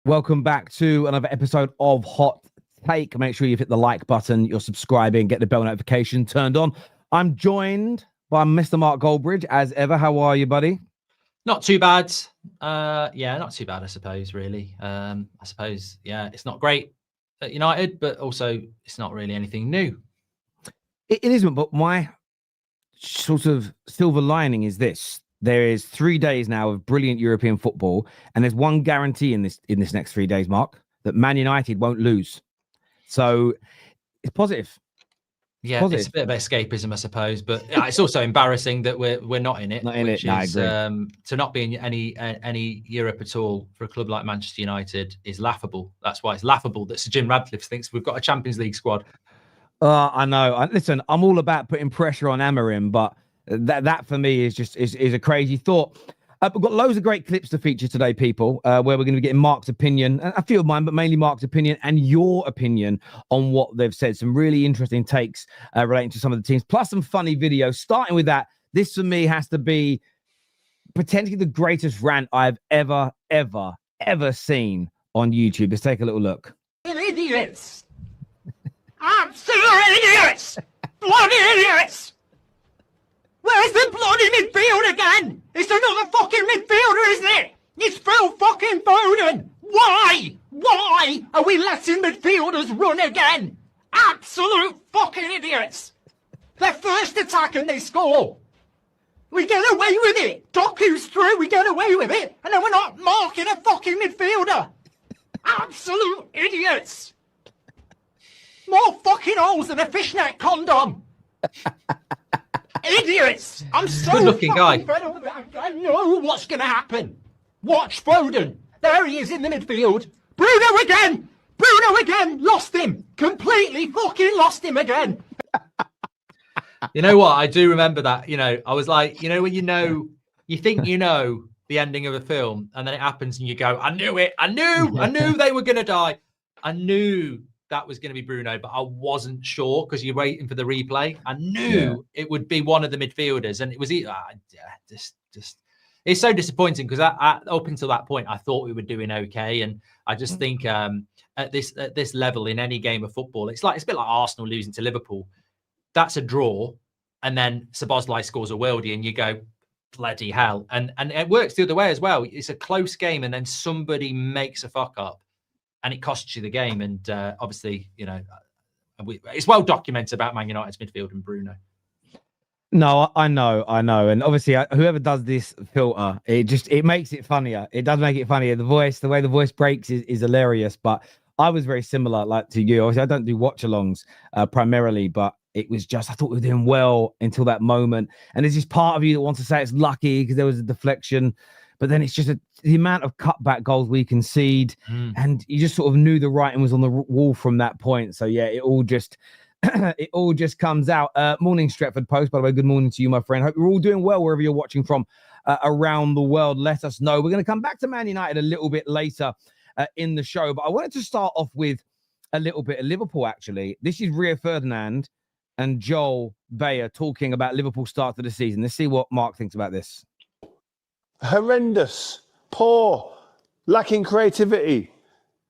Welcome back to another episode of Hot Take. Make sure you hit the like button, you're subscribing, get the bell notification turned on. I'm joined by Mr. Mark Goldbridge, as ever. How are you, buddy? Not too bad. Yeah, not too bad, I suppose, really. I suppose, yeah, it's not great at United, but also it's not really anything new. It isn't, but my sort of silver lining is this. There is 3 days now of brilliant European football, and there's one guarantee in this next 3 days, Mark, that Man United won't lose. So it's positive. Yeah, positive. It's a bit of escapism, I suppose, but it's also embarrassing that we're not in it. Not in it. No, I agree. To not be in any Europe at all for a club like Manchester United is laughable. That's why it's laughable that Sir Jim Radcliffe thinks we've got a Champions League squad. I know. Listen, I'm all about putting pressure on Amorim, but that for me is just is a crazy thought. We've got loads of great clips to feature today, people, where we're going to be getting Mark's opinion, and a few of mine, but mainly Mark's opinion and your opinion on what they've said. Some really interesting takes relating to some of the teams, plus some funny videos. Starting with that, this for me has to be potentially the greatest rant I've ever seen on YouTube. Let's take a little look. Idiots! Absolute idiots! Bloody idiots! Where's the bloody midfield again? It's another fucking midfielder, isn't it? It's Phil fucking Foden! Why? Why are we letting midfielders run again? Absolute fucking idiots! Their first attack and they score! We get away with it! Doku's through, we get away with it! And then we're not marking a fucking midfielder! Absolute idiots! More fucking holes than a fishnet condom! Idiots! I'm so good-looking guy. I know what's going to happen. Watch Foden. There he is in the midfield. Bruno again! Bruno again! Lost him! Completely fucking lost him again! You know what? I do remember that. I was like, when you think you know the ending of a film, and then it happens and you go, I knew it. I knew they were going to die. I knew that was going to be Bruno, but I wasn't sure because you're waiting for the replay. I knew it would be one of the midfielders, and it was just it's so disappointing because up until that point I thought we were doing okay, and I just think at this level in any game of football, it's a bit like Arsenal losing to Liverpool. That's a draw, and then Szoboszlai scores a worldie, and you go, bloody hell, and it works the other way as well. It's a close game, and then somebody makes a fuck up, and it costs you the game. And obviously, it's well documented about Man United's midfield and Bruno. No, I know. And obviously, whoever does this filter, it makes it funnier. It does make it funnier. The way the voice breaks is hilarious. But I was very similar, to you. Obviously, I don't do watch-alongs primarily, but it was just, I thought we were doing well until that moment. And there's this part of you that wants to say it's lucky because there was a deflection. But then it's just the amount of cutback goals we concede. And you just sort of knew the writing was on the wall from that point. So, yeah, it all just comes out. Morning, Stretford Post. By the way, good morning to you, my friend. Hope you're all doing well wherever you're watching from around the world. Let us know. We're going to come back to Man United a little bit later in the show. But I wanted to start off with a little bit of Liverpool, actually. This is Ferdinand and Joel Bayer talking about Liverpool start to the season. Let's see what Mark thinks about this. Horrendous, poor, lacking creativity.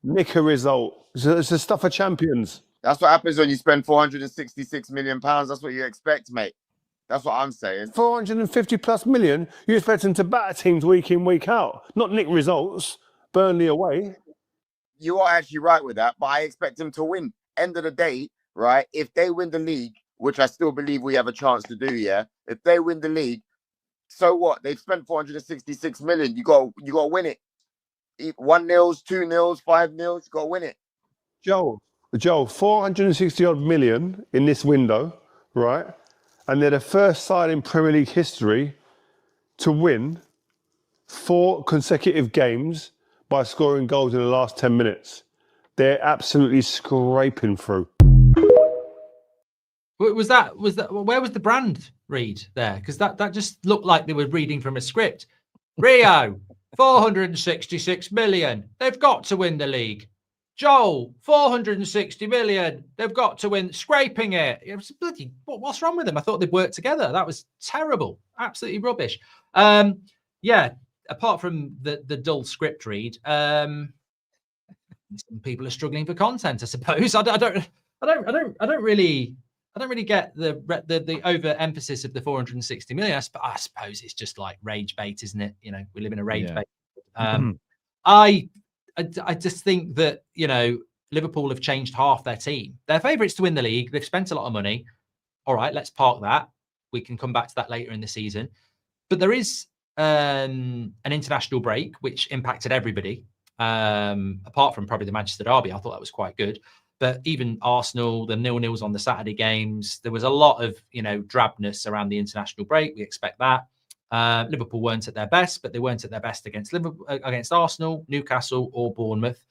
Nick a result. It's the stuff of champions. That's what happens when you spend £466 million. That's what you expect, mate. That's what I'm saying. 450 plus million. You expect them to batter teams week in, week out, not nick results. Burnley away. You are actually right with that, but I expect them to win. End of the day, right? If they win the league, which I still believe we have a chance to do, yeah. If they win the league, so what? They've spent 466 million. You got to win it. 1-0, 2-0, 5-0. You got to win it. Joel, 460 odd million in this window, right? And they're the first side in Premier League history to win 4 consecutive games by scoring goals in the last 10 minutes. They're absolutely scraping through. Where was the brand read there? Because that just looked like they were reading from a script. Rio, 466 million. They've got to win the league. Joel, 460 million. They've got to win. Scraping it. It was bloody, what's wrong with them? I thought they'd worked together. That was terrible. Absolutely rubbish. Yeah, apart from the dull script read, some people are struggling for content, I suppose. I don't really get the overemphasis of the 460 million. I suppose it's just like rage bait, isn't it? You know, we live in a rage bait. I just think that, you know, Liverpool have changed half their team. They're favourites to win the league. They've spent a lot of money. All right, let's park that. We can come back to that later in the season. But there is an international break, which impacted everybody, apart from probably the Manchester derby. I thought that was quite good. But even Arsenal, the 0-0s on the Saturday games, there was a lot of, you know, drabness around the international break. We expect that. Liverpool weren't at their best, but they weren't at their best against Liverpool, against Arsenal, Newcastle, or Bournemouth.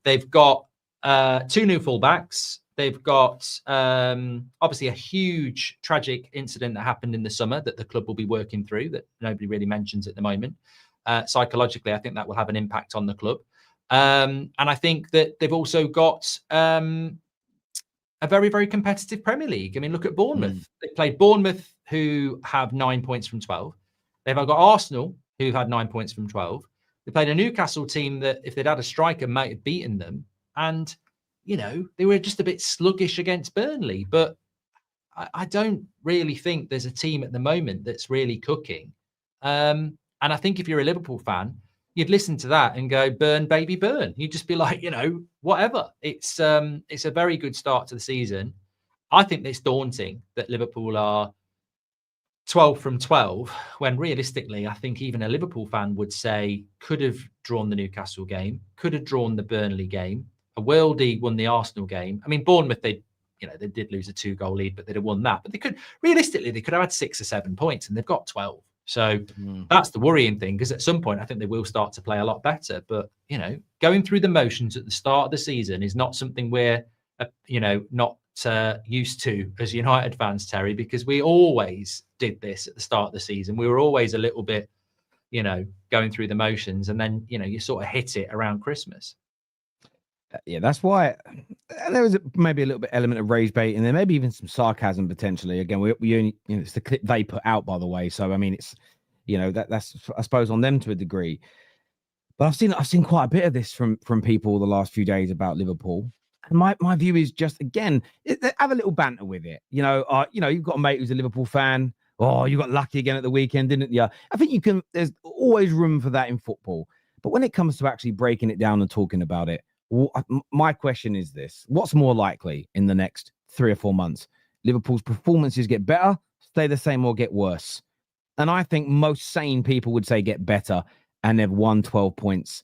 They've got 2 new fullbacks. They've got obviously a huge tragic incident that happened in the summer that the club will be working through that nobody really mentions at the moment. Psychologically, I think that will have an impact on the club. And I think that they've also got a very, very competitive Premier League. I mean, look at Bournemouth. They played Bournemouth, who have 9 points from 12. They've got Arsenal, who've had 9 points from 12. They played a Newcastle team that, if they'd had a striker, might have beaten them. And, you know, they were just a bit sluggish against Burnley. But I don't really think there's a team at the moment that's really cooking. And I think if you're a Liverpool fan, you'd listen to that and go, burn, baby, burn. You'd just be like, you know, whatever. It's a very good start to the season. I think it's daunting that Liverpool are 12 from 12, when realistically, I think even a Liverpool fan would say could have drawn the Newcastle game, could have drawn the Burnley game. A worldie won the Arsenal game. I mean, Bournemouth, they did lose a 2-goal lead, but they'd have won that. But they could have had 6 or 7 points, and they've got 12. So that's the worrying thing, because at some point I think they will start to play a lot better. But, you know, going through the motions at the start of the season is not something we're, not used to as United fans, Terry, because we always did this at the start of the season. We were always a little bit, going through the motions, and then, you sort of hit it around Christmas. Yeah, that's why there was maybe a little bit element of rage bait, and there maybe even some sarcasm potentially. Again, we only, it's the clip they put out, by the way. So I mean, it's that's I suppose on them to a degree. But I've seen quite a bit of this from people the last few days about Liverpool, and my view is just, again, have a little banter with it. You've got a mate who's a Liverpool fan. Oh, you got lucky again at the weekend, didn't you? I think you can. There's always room for that in football, but when it comes to actually breaking it down and talking about it. My question is this: what's more likely in the next 3 or 4 months? Liverpool's performances get better, stay the same, or get worse? And I think most sane people would say get better, and they've won 12 points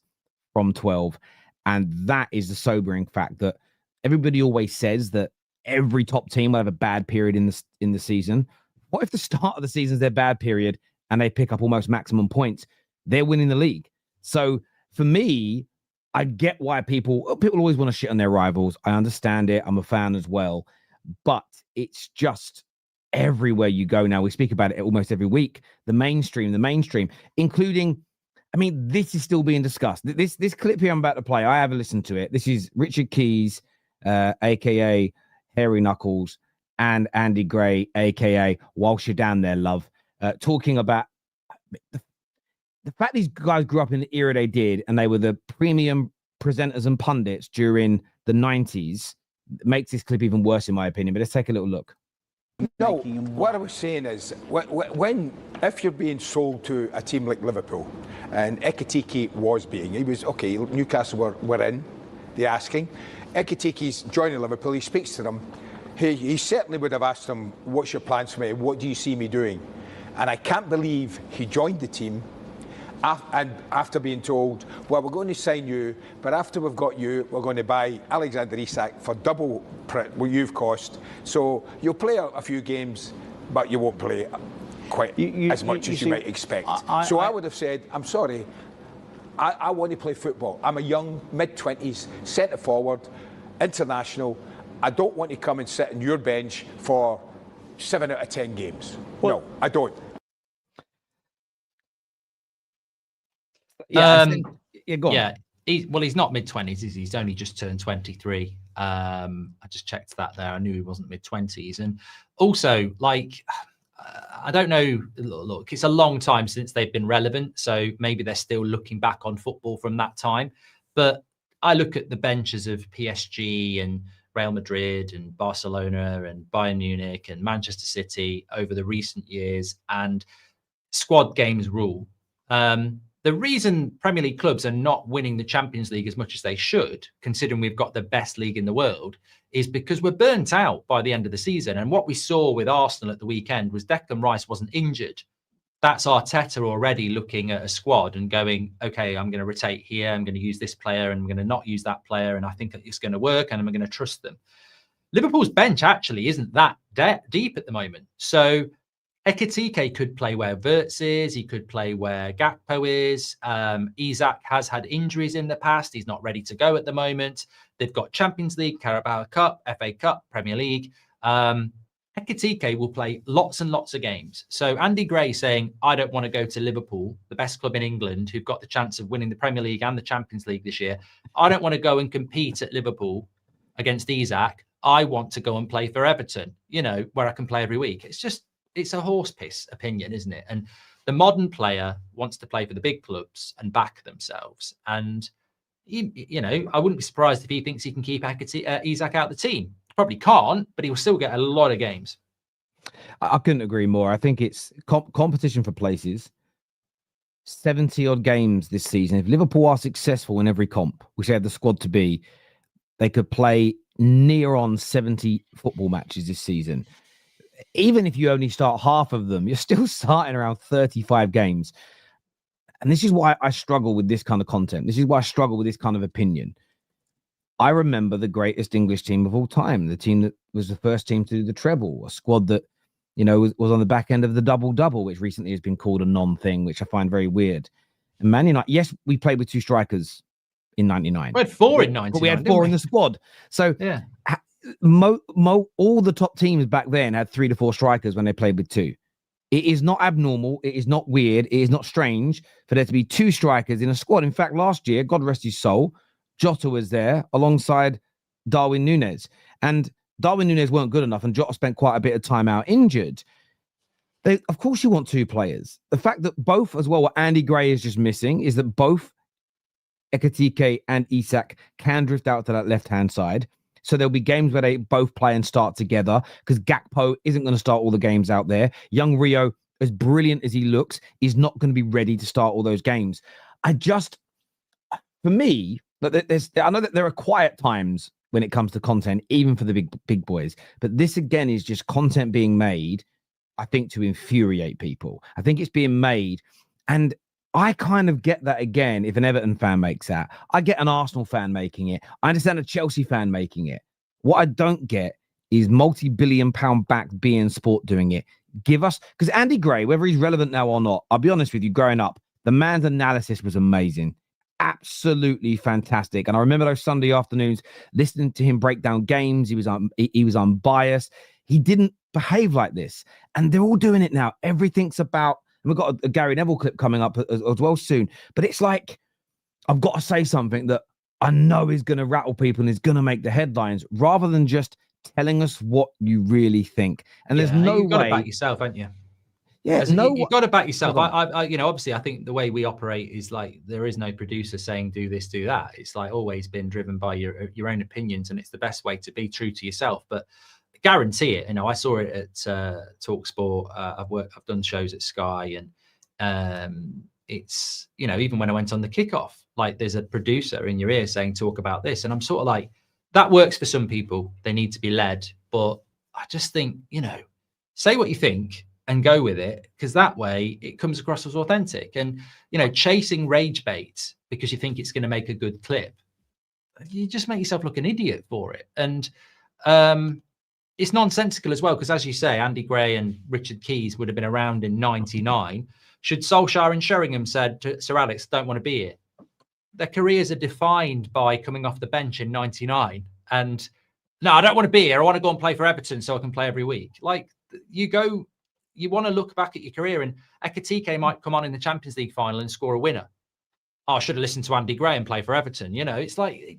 from 12. And that is the sobering fact that everybody always says that every top team will have a bad period in the season. What if the start of the season is their bad period and they pick up almost maximum points? They're winning the league. So for me, I get why people always want to shit on their rivals. I understand it. I'm a fan as well. But it's just everywhere you go now. We speak about it almost every week. The mainstream, including, I mean, this is still being discussed. This clip here I'm about to play, I haven't listened to it. This is Richard Keys, a.k.a. Hairy Knuckles, and Andy Gray, a.k.a. Whilst You're Down There, Love, talking about the fact these guys grew up in the era they did, and they were the premium presenters and pundits during the 90s, makes this clip even worse, in my opinion. But let's take a little look. No, what I was saying is, if you're being sold to a team like Liverpool, and Ekikite was being, he was, okay, Newcastle were in, the asking. Ekitike's joining Liverpool, he speaks to them. He certainly would have asked them, what's your plans for me? What do you see me doing? And I can't believe he joined the team and after being told, well, we're going to sign you, but after we've got you, we're going to buy Alexander Isak for double what you've cost. So you'll play a few games, but you won't play quite as much as you might expect. I would have said, I'm sorry, I want to play football. I'm a young, mid-20s, centre forward, international. I don't want to come and sit on your bench for 7 out of 10 games. Well, no, I don't. Yeah, go on. Yeah. He's not mid-20s, is he? He's only just turned 23. I just checked that there. I knew he wasn't mid-20s. And also, I don't know. Look, it's a long time since they've been relevant, so maybe they're still looking back on football from that time. But I look at the benches of PSG and Real Madrid and Barcelona and Bayern Munich and Manchester City over the recent years, and squad games rule. The reason Premier League clubs are not winning the Champions League as much as they should, considering we've got the best league in the world, is because we're burnt out by the end of the season. And what we saw with Arsenal at the weekend was Declan Rice wasn't injured. That's Arteta already looking at a squad and going, okay, I'm going to rotate here. I'm going to use this player and I'm going to not use that player. And I think it's going to work and I'm going to trust them. Liverpool's bench actually isn't that deep at the moment. So Ekitike could play where Wirtz is. He could play where Gakpo is. Isak has had injuries in the past. He's not ready to go at the moment. They've got Champions League, Carabao Cup, FA Cup, Premier League. Ekitike will play lots and lots of games. So Andy Gray saying, I don't want to go to Liverpool, the best club in England, who've got the chance of winning the Premier League and the Champions League this year. I don't want to go and compete at Liverpool against Isak. I want to go and play for Everton, where I can play every week. It's a horse piss opinion, isn't it? And the modern player wants to play for the big clubs and back themselves. And, I wouldn't be surprised if he thinks he can keep Isak out of the team. Probably can't, but he will still get a lot of games. I couldn't agree more. I think it's competition for places. 70 odd games this season. If Liverpool are successful in every comp, which they have the squad to be, they could play near on 70 football matches this season. Even if you only start half of them, you're still starting around 35 games. And this is why I struggle with this kind of content. This is why I struggle with this kind of opinion. I remember the greatest English team of all time, the team that was the first team to do the treble, a squad that, was on the back end of the double-double, which recently has been called a non-thing, which I find very weird. And Man United, yes, we played with two strikers in 99. We had four in 99. But we had four in the squad. So yeah. All the top teams back then had 3 to 4 strikers when they played with two. It is not abnormal. It is not weird. It is not strange for there to be 2 strikers in a squad. In fact, last year, God rest his soul, Jota was there alongside Darwin Núñez. And Darwin Núñez weren't good enough, and Jota spent quite a bit of time out injured. Of course, you want 2 players. The fact that both, as well, what Andy Gray is just missing, is that both Ekitike and Isak can drift out to that left-hand side. So there'll be games where they both play and start together, because Gakpo isn't going to start all the games out there. Young Rio, as brilliant as he looks, is not going to be ready to start all those games. For me, I know that there are quiet times when it comes to content, even for the big boys. But this, again, is just content being made, I think, to infuriate people. I think it's being made. And I kind of get that again if an Everton fan makes that. I get an Arsenal fan making it. I understand a Chelsea fan making it. What I don't get is multi-billion-pound back beIN Sport doing it. Give us... Because Andy Gray, whether he's relevant now or not, I'll be honest with you, growing up, the man's analysis was amazing. Absolutely fantastic. And I remember those Sunday afternoons listening to him break down games. He was unbiased. He didn't behave like this. And they're all doing it now. Everything's about... And we've got a Gary Neville clip coming up as well soon. But it's like, I've got to say something that I know is going to rattle people and is going to make the headlines, rather than just telling us what you really think. And there's no way... You've got to back yourself, haven't you? Yeah, you've got to back yourself. Obviously, I think the way we operate is like, there is no producer saying do this, do that. It's like always been driven by your own opinions, and it's the best way to be true to yourself. But guarantee it. I saw it at TalkSport. I've done shows at Sky, and it's even when I went on the kickoff, like there's a producer in your ear saying talk about this, and I'm sort of like, that works for some people. They need to be led, but I just think say what you think and go with it, because that way it comes across as authentic. And chasing rage bait because you think it's going to make a good clip, you just make yourself look an idiot for it. And it's nonsensical as well, because as you say, Andy Gray and Richard Keys would have been around in 99. Should Solskjaer and Sheringham said to Sir Alex, don't want to be here? Their careers are defined by coming off the bench in 99. And no, I don't want to be here. I want to go and play for Everton so I can play every week. Like, you want to look back at your career, and Ekitike might come on in the Champions League final and score a winner. Oh, I should have listened to Andy Gray and play for Everton. It's like,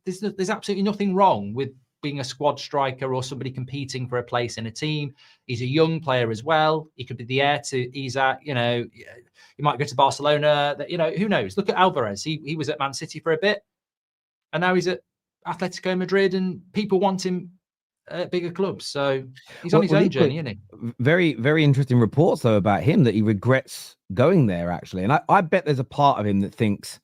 there's absolutely nothing wrong with being a squad striker or somebody competing for a place in a team. He's a young player as well. He could be the heir to Isak. He might go to Barcelona. Who knows? Look at Alvarez. He was at Man City for a bit. and now he's at Atletico Madrid, and people want him at bigger clubs. So he's on his own journey, isn't he? Very, very interesting reports though about him that he regrets going there actually, and I bet there's a part of him that thinks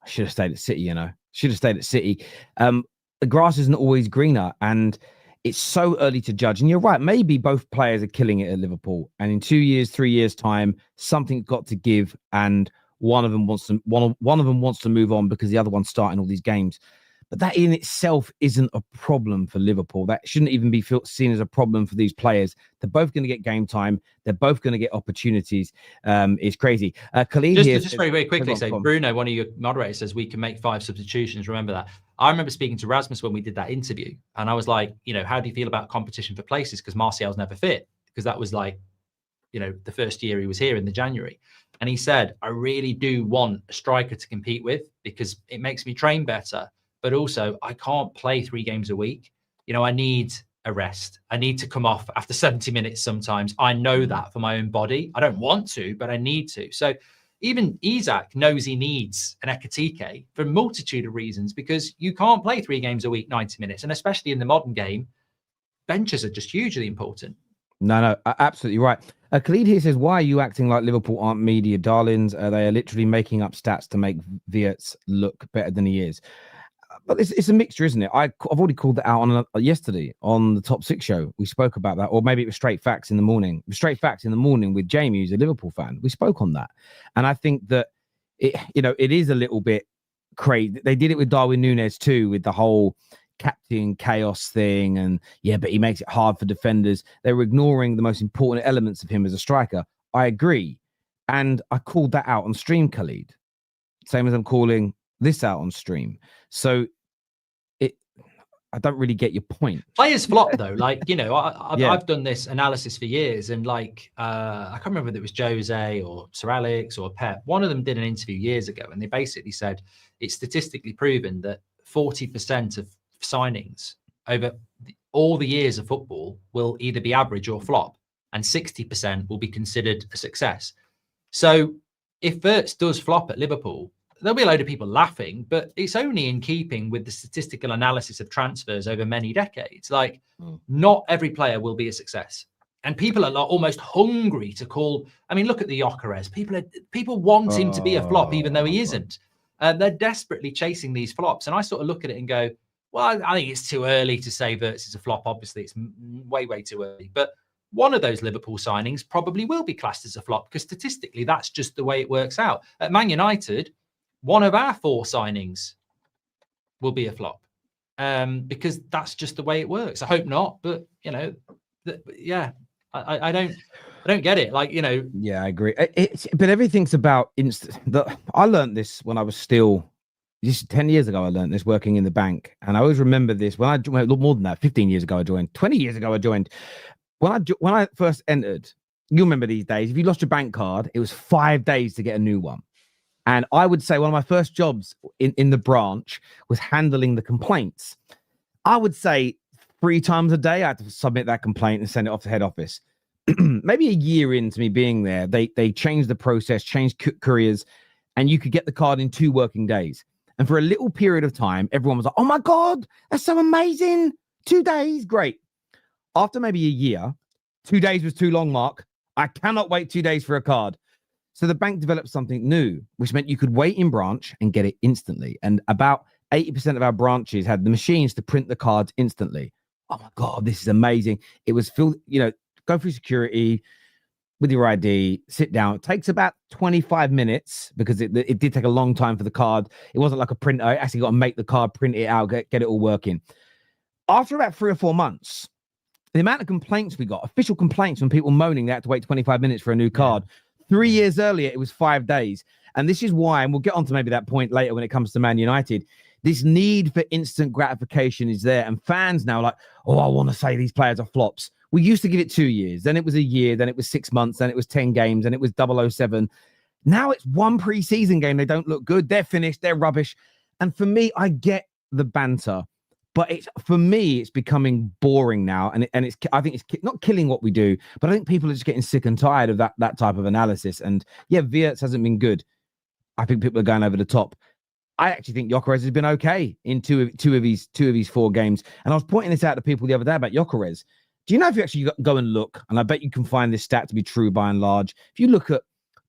I should have stayed at City. Should have stayed at City. The grass isn't always greener, and it's so early to judge. And you're right, maybe both players are killing it at Liverpool, and in 2 years, 3 years time, something's got to give, and one of them wants to move on because the other one's starting all these games. But that in itself isn't a problem for Liverpool. That shouldn't even be seen as a problem for these players. They're both going to get game time. They're both going to get opportunities. It's crazy. Khalid just very, very quickly say, Bruno, one of your moderators, says we can make 5 substitutions. Remember that. I remember speaking to Rasmus when we did that interview, and I was like, how do you feel about competition for places? Because Martial's never fit, because that was like, the first year he was here in the January. And he said, I really do want a striker to compete with because it makes me train better. But also, I can't play 3 games a week. I need a rest. I need to come off after 70 minutes sometimes. I know that for my own body. I don't want to, but I need to. So even Isak knows he needs an Ekikite for a multitude of reasons, because you can't play 3 games a week, 90 minutes. And especially in the modern game, benches are just hugely important. No, absolutely right. Khalid here says, why are you acting like Liverpool aren't media darlings? They are literally making up stats to make Wirtz look better than he is. But it's a mixture, isn't it? I've already called that out on yesterday on the Top 6 show. We spoke about that, or maybe it was Straight Facts in the morning. Straight Facts in the morning with Jamie, who's a Liverpool fan. We spoke on that, and I think that it is a little bit crazy. They did it with Darwin Núñez too, with the whole captain chaos thing, and but he makes it hard for defenders. They were ignoring the most important elements of him as a striker. I agree, and I called that out on stream, Khalid. Same as I'm calling this out on stream. So I don't really get your point. Players flop though. I've done this analysis for years, and I can't remember whether it was Jose or Sir Alex or Pep. One of them did an interview years ago, and they basically said it's statistically proven that 40% of signings over all the years of football will either be average or flop, and 60% will be considered a success. So if Wirtz does flop at Liverpool, there'll be a load of people laughing, but it's only in keeping with the statistical analysis of transfers over many decades. Not every player will be a success. And people are almost hungry to call. I mean, look at the Gyokeres. People want him to be a flop, even though he isn't. They're desperately chasing these flops. And I sort of look at it and go, well, I think it's too early to say Wirtz is a flop. Obviously, it's way, way too early. But one of those Liverpool signings probably will be classed as a flop, because statistically, that's just the way it works out. At Man United, one of our 4 signings will be a flop, because that's just the way it works. I hope not, but I don't get it. Yeah, I agree. But everything's about I learned this when I was still, just 10 years ago. I learned this working in the bank, and I always remember this when more than that. 15 years ago I joined. 20 years ago I joined. When I first entered, you remember these days. If you lost your bank card, it was 5 days to get a new one. And I would say one of my first jobs in the branch was handling the complaints. I would say 3 times a day I had to submit that complaint and send it off to head office. Maybe a year into me being there, they changed the process, changed couriers, and you could get the card in 2 working days. And for a little period of time, everyone was like, oh my God, that's so amazing. 2 days, great. After maybe a year, 2 days was too long, Mark. I cannot wait 2 days for a card. So the bank developed something new, which meant you could wait in branch and get it instantly. And about 80% of our branches had the machines to print the cards instantly. Oh my God, this is amazing. It was filled, go through security with your ID, sit down. It takes about 25 minutes because it did take a long time for the card. It wasn't like a printer. I actually got to make the card, print it out, get it all working. After about 3 or 4 months, the amount of complaints we got, official complaints from people moaning they had to wait 25 minutes for a new card. 3 years earlier, it was 5 days. And this is why, and we'll get on to maybe that point later when it comes to Man United, this need for instant gratification is there. And fans now are like, oh, I want to say these players are flops. We used to give it 2 years. Then it was a year. Then it was 6 months. Then it was 10 games. Then it was 007. Now it's 1 preseason game. They don't look good. They're finished. They're rubbish. And for me, I get the banter. But for me, it's becoming boring now, and I think it's not killing what we do, but I think people are just getting sick and tired of that type of analysis. And Wirtz hasn't been good. I think people are going over the top. I actually think Gyokeres has been okay in two of his 4 games. And I was pointing this out to people the other day about Gyokeres. Do you know, if you actually go and look, and I bet you can find this stat to be true by and large, if you look at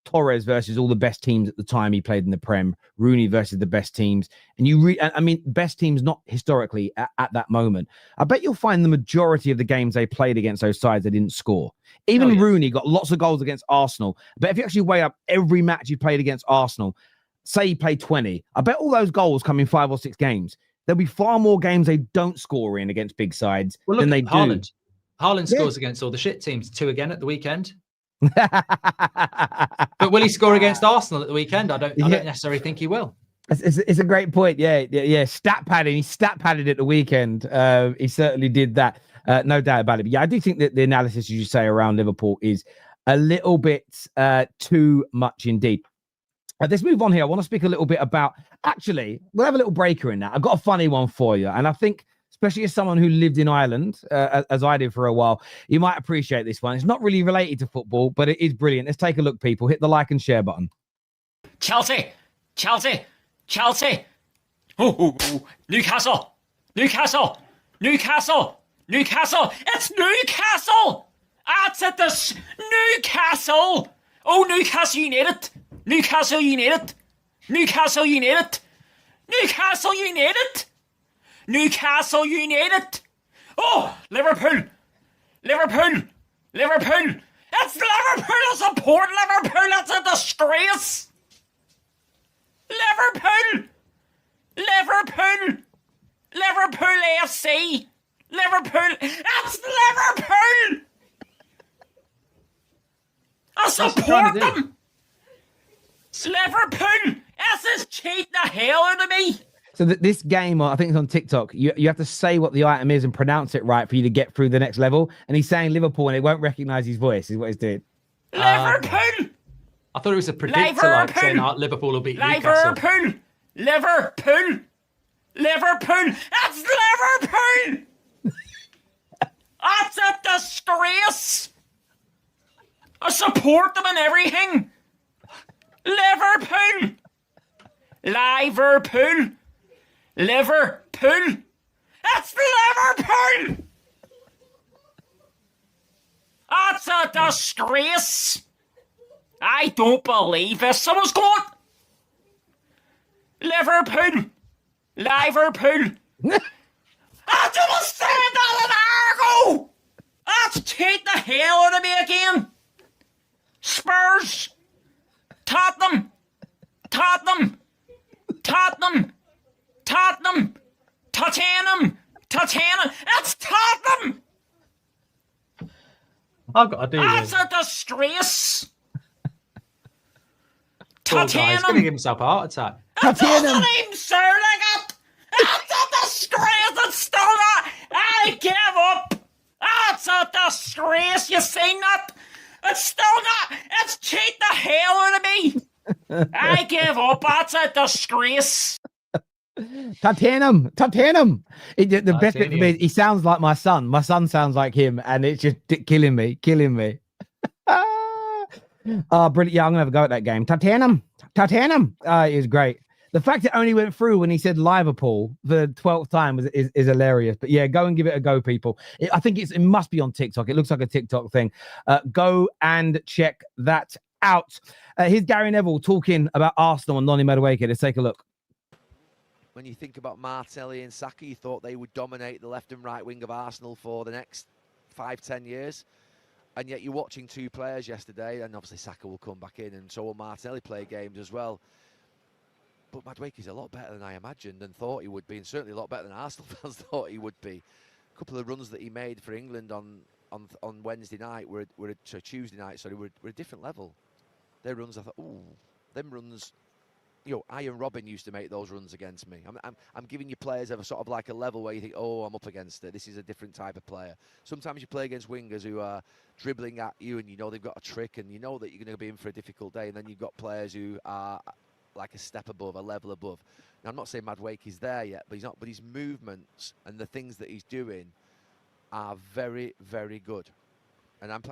Torres versus all the best teams at the time he played in the Prem, Rooney versus the best teams, and I mean, best teams not historically at that moment, I bet you'll find the majority of the games they played against those sides they didn't score. Even Rooney got lots of goals against Arsenal. But if you actually weigh up every match he played against Arsenal, say he played 20, I bet all those goals come in 5 or 6 games. There'll be far more games they don't score in against big sides than they do. Haaland scores against all the shit teams, 2 again at the weekend. But will he score against Arsenal at the weekend? I don't necessarily think he will. It's a great point. Yeah. Stat padding. He stat padded at the weekend. He certainly did that. No doubt about it. But yeah, I do think that the analysis, as you say, around Liverpool is a little bit too much indeed. Let's move on here. I want to speak a little bit about, actually, we'll have a little breaker in that. I've got a funny one for you. And I think, especially as someone who lived in Ireland, as I did for a while, you might appreciate this one. It's not really related to football, but it is brilliant. Let's take a look, people. Hit the like and share button. Chelsea! Oh, Newcastle! It's Newcastle! That's it, this Newcastle! Oh, Newcastle United! Oh, Liverpool! It's Liverpool! Support Liverpool! It's a disgrace! Liverpool AFC! It's Liverpool! I support them! Liverpool! This is cheating the hell out of me! So this game, I think it's on TikTok, you have to say what the item is and pronounce it right for you to get through the next level. And he's saying Liverpool and it won't recognize his voice, is what he's doing. I thought it was a predictor, like saying Liverpool will beat Newcastle. Liverpool! That's Liverpool! That's a disgrace! I support them and everything! Liverpool! That's Liverpool! That's a disgrace! I don't believe this. Someone's going... Liverpool! I didn't say that an hour ago! That's cheating the hell out of me again! Spurs! Tottenham! It's Tottenham! I've got to do That's this. a disgrace! Poor guy, he's going to give himself a heart attack. It doesn't even sound like it! It's a disgrace! It's still not! I give up! That's a disgrace! You seen that? It's still not! It's cheating the hell out of me! I give up! That's a disgrace! Tottenham. The best bit for me, he sounds like my son. My son sounds like him, and it's just killing me. Brilliant. Yeah, I'm gonna have a go at that game. Tottenham. It was great. The fact it only went through when he said Liverpool the 12th time is hilarious. But yeah, go and give it a go, people. I think it must be on TikTok. It looks like a TikTok thing. Go and check that out. Here's Gary Neville talking about Arsenal and Noni Madueke. Let's take a look. When you think about Martinelli and Saka, you thought they would dominate the left and right wing of Arsenal for the next 5-10 years. And yet you're watching 2 players yesterday, and obviously Saka will come back in, and so will Martinelli play games as well. But Madueke's a lot better than I imagined and thought he would be, and certainly a lot better than Arsenal fans thought he would be. A couple of runs that he made for England on Wednesday night, Tuesday night, sorry, were a different level. Their runs, I thought, ooh, them runs... You know, Iron Robin used to make those runs against me. I'm giving you players of a sort of like a level where you think, oh, I'm up against it. This is a different type of player. Sometimes you play against wingers who are dribbling at you, and you know they've got a trick, and you know that you're going to be in for a difficult day. And then you've got players who are like a step above, a level above. Now, I'm not saying Madueke's there yet, but he's not. But his movements and the things that he's doing are very, very good. And I'm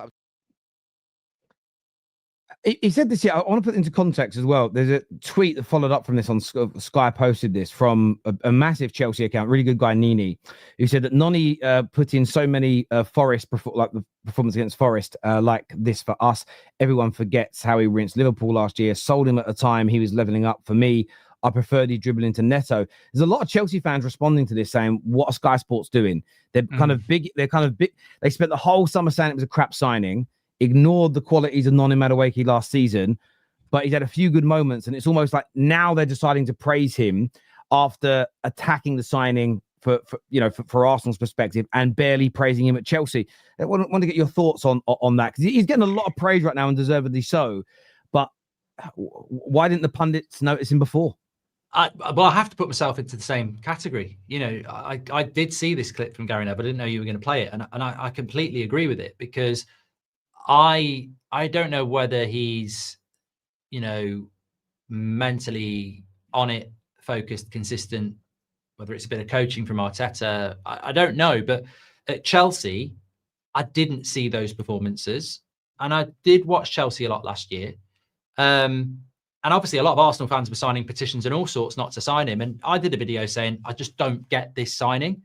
He said this. Yeah, I want to put it into context as well. There's a tweet that followed up from this on Sky. Posted this from a massive Chelsea account, really good guy Noni, who said that Noni put in so many Forest, like the performance against Forest, like this for us. Everyone forgets how he rinsed Liverpool last year. Sold him at a time he was leveling up. For me, I preferred he dribbling to Neto. There's a lot of Chelsea fans responding to this, saying, "What are Sky Sports doing? They're kind of big. They're kind of big. They spent the whole summer saying it was a crap signing." Ignored the qualities of Noni Madueke last season, but he's had a few good moments, and it's almost like now they're deciding to praise him after attacking the signing for Arsenal's perspective and barely praising him at Chelsea. I want to get your thoughts on that, because he's getting a lot of praise right now and deservedly so. But why didn't the pundits notice him before? I have to put myself into the same category. I did see this clip from Gary Neville. I didn't know you were going to play it, and I completely agree with it, because I don't know whether he's, mentally on it, focused, consistent, whether it's a bit of coaching from Arteta. I don't know. But at Chelsea, I didn't see those performances. And I did watch Chelsea a lot last year. And obviously a lot of Arsenal fans were signing petitions and all sorts not to sign him. And I did a video saying, I just don't get this signing.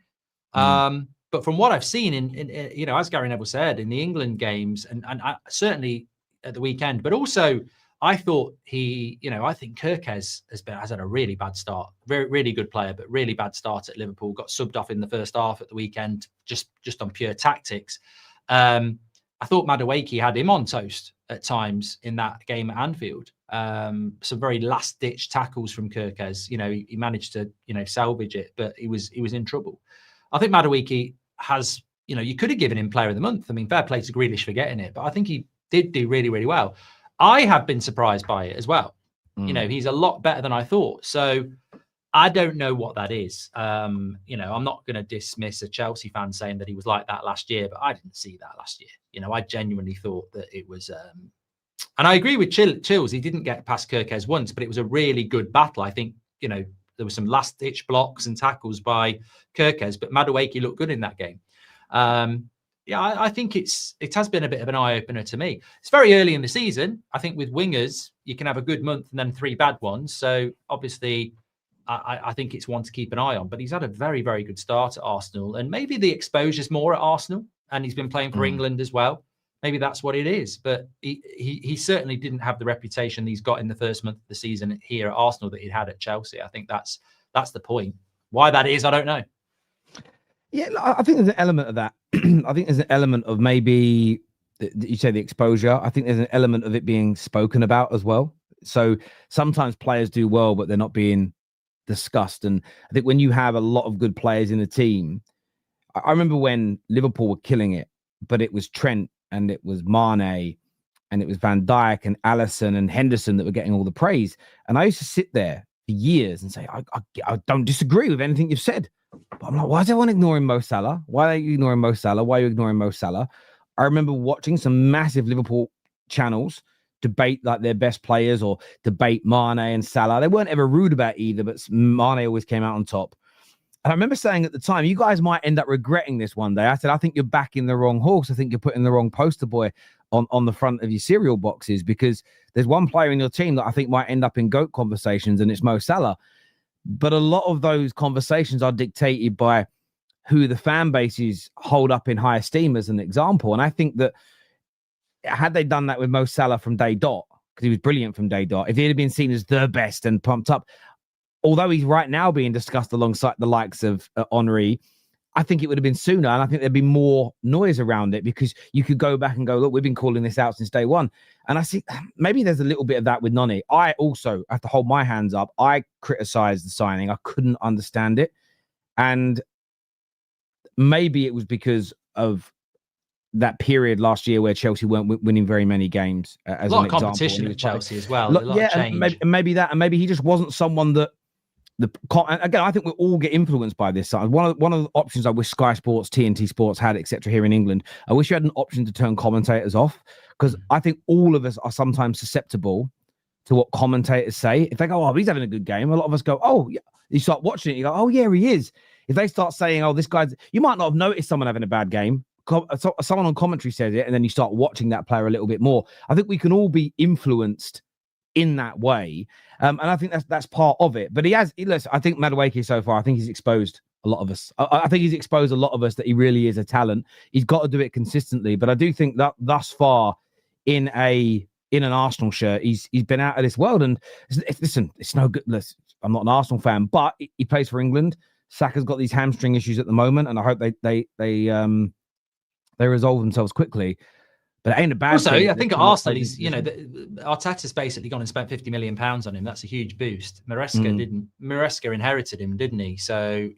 But from what I've seen in as Gary Neville said, in the England games, and certainly at the weekend, but also I thought I think Gyokeres has had a really bad start. Very, really good player, but really bad start at Liverpool. Got subbed off in the first half at the weekend, just on pure tactics. I thought Madueke had him on toast at times in that game at Anfield. Some very last-ditch tackles from Gyokeres. He managed to salvage it, but he was in trouble. I think Madueke has, you could have given him Player of the Month. I mean, fair play to Grealish for getting it, but I think he did do really, really well. I have been surprised by it as well. He's a lot better than I thought. So I don't know what that is. I'm not going to dismiss a Chelsea fan saying that he was like that last year, but I didn't see that last year. I genuinely thought that it was, and I agree with Chills. He didn't get past Gyokeres once, but it was a really good battle. I think, there were some last-ditch blocks and tackles by Gyokeres, but Madueke looked good in that game. I think it has been a bit of an eye-opener to me. It's very early in the season. I think with wingers, you can have a good month and then 3 bad ones. So obviously, I think it's one to keep an eye on. But he's had a very, very good start at Arsenal. And maybe the exposure's more at Arsenal, and he's been playing for England as well. Maybe that's what it is. But he certainly didn't have the reputation he's got in the first month of the season here at Arsenal that he'd had at Chelsea. I think that's the point. Why that is, I don't know. Yeah, I think there's an element of that. I think there's an element of maybe, you say the exposure. I think there's an element of it being spoken about as well. So sometimes players do well, but they're not being discussed. And I think when you have a lot of good players in the team, I remember when Liverpool were killing it, but it was Trent and it was Mane and it was Van Dijk and Alisson and Henderson that were getting all the praise. And I used to sit there for years and say, I don't disagree with anything you've said. But I'm like, why is everyone ignoring Mo Salah? Why are you ignoring Mo Salah? Why are you ignoring Mo Salah? I remember watching some massive Liverpool channels debate like their best players or debate Mane and Salah. They weren't ever rude about either, but Mane always came out on top. And I remember saying at the time, you guys might end up regretting this one day. I said, I think you're backing the wrong horse. I think you're putting the wrong poster boy on the front of your cereal boxes, because there's one player in your team that I think might end up in GOAT conversations, and it's Mo Salah. But a lot of those conversations are dictated by who the fan bases hold up in high esteem as an example. And I think that had they done that with Mo Salah from day dot, because he was brilliant from day dot, if he had been seen as the best and pumped up, although he's right now being discussed alongside the likes of Henry, I think it would have been sooner. And I think there'd be more noise around it, because you could go back and go, look, we've been calling this out since day one. And I see maybe there's a little bit of that with Noni. I also have to hold my hands up. I criticized the signing. I couldn't understand it. And maybe it was because of that period last year where Chelsea weren't winning very many games. As a lot of competition with Chelsea as well. Maybe that, and maybe he just wasn't someone that again, I think we all get influenced by this. One of the options I wish Sky Sports, TNT Sports had, etc. here in England, I wish you had an option to turn commentators off, because I think all of us are sometimes susceptible to what commentators say. If they go, oh, he's having a good game, a lot of us go, oh, yeah. You start watching it, you go, oh, yeah, he is. If they start saying, oh, this guy's, you might not have noticed someone having a bad game, someone on commentary says it, and then you start watching that player a little bit more. I think we can all be influenced in that way, and I think that's part of it. But listen, I think Madueke so far, I think he's exposed a lot of us. I think he's exposed a lot of us that he really is a talent. He's got to do it consistently. But I do think that thus far, in an Arsenal shirt, he's been out of this world. And listen, it's no good. Listen, I'm not an Arsenal fan, but he plays for England. Saka's got these hamstring issues at the moment, and I hope they resolve themselves quickly. But it ain't a bad also, thing. I think at Arsenal, he's, Arteta's basically gone and spent £50 million on him. That's a huge boost. Maresca inherited him, didn't he? So,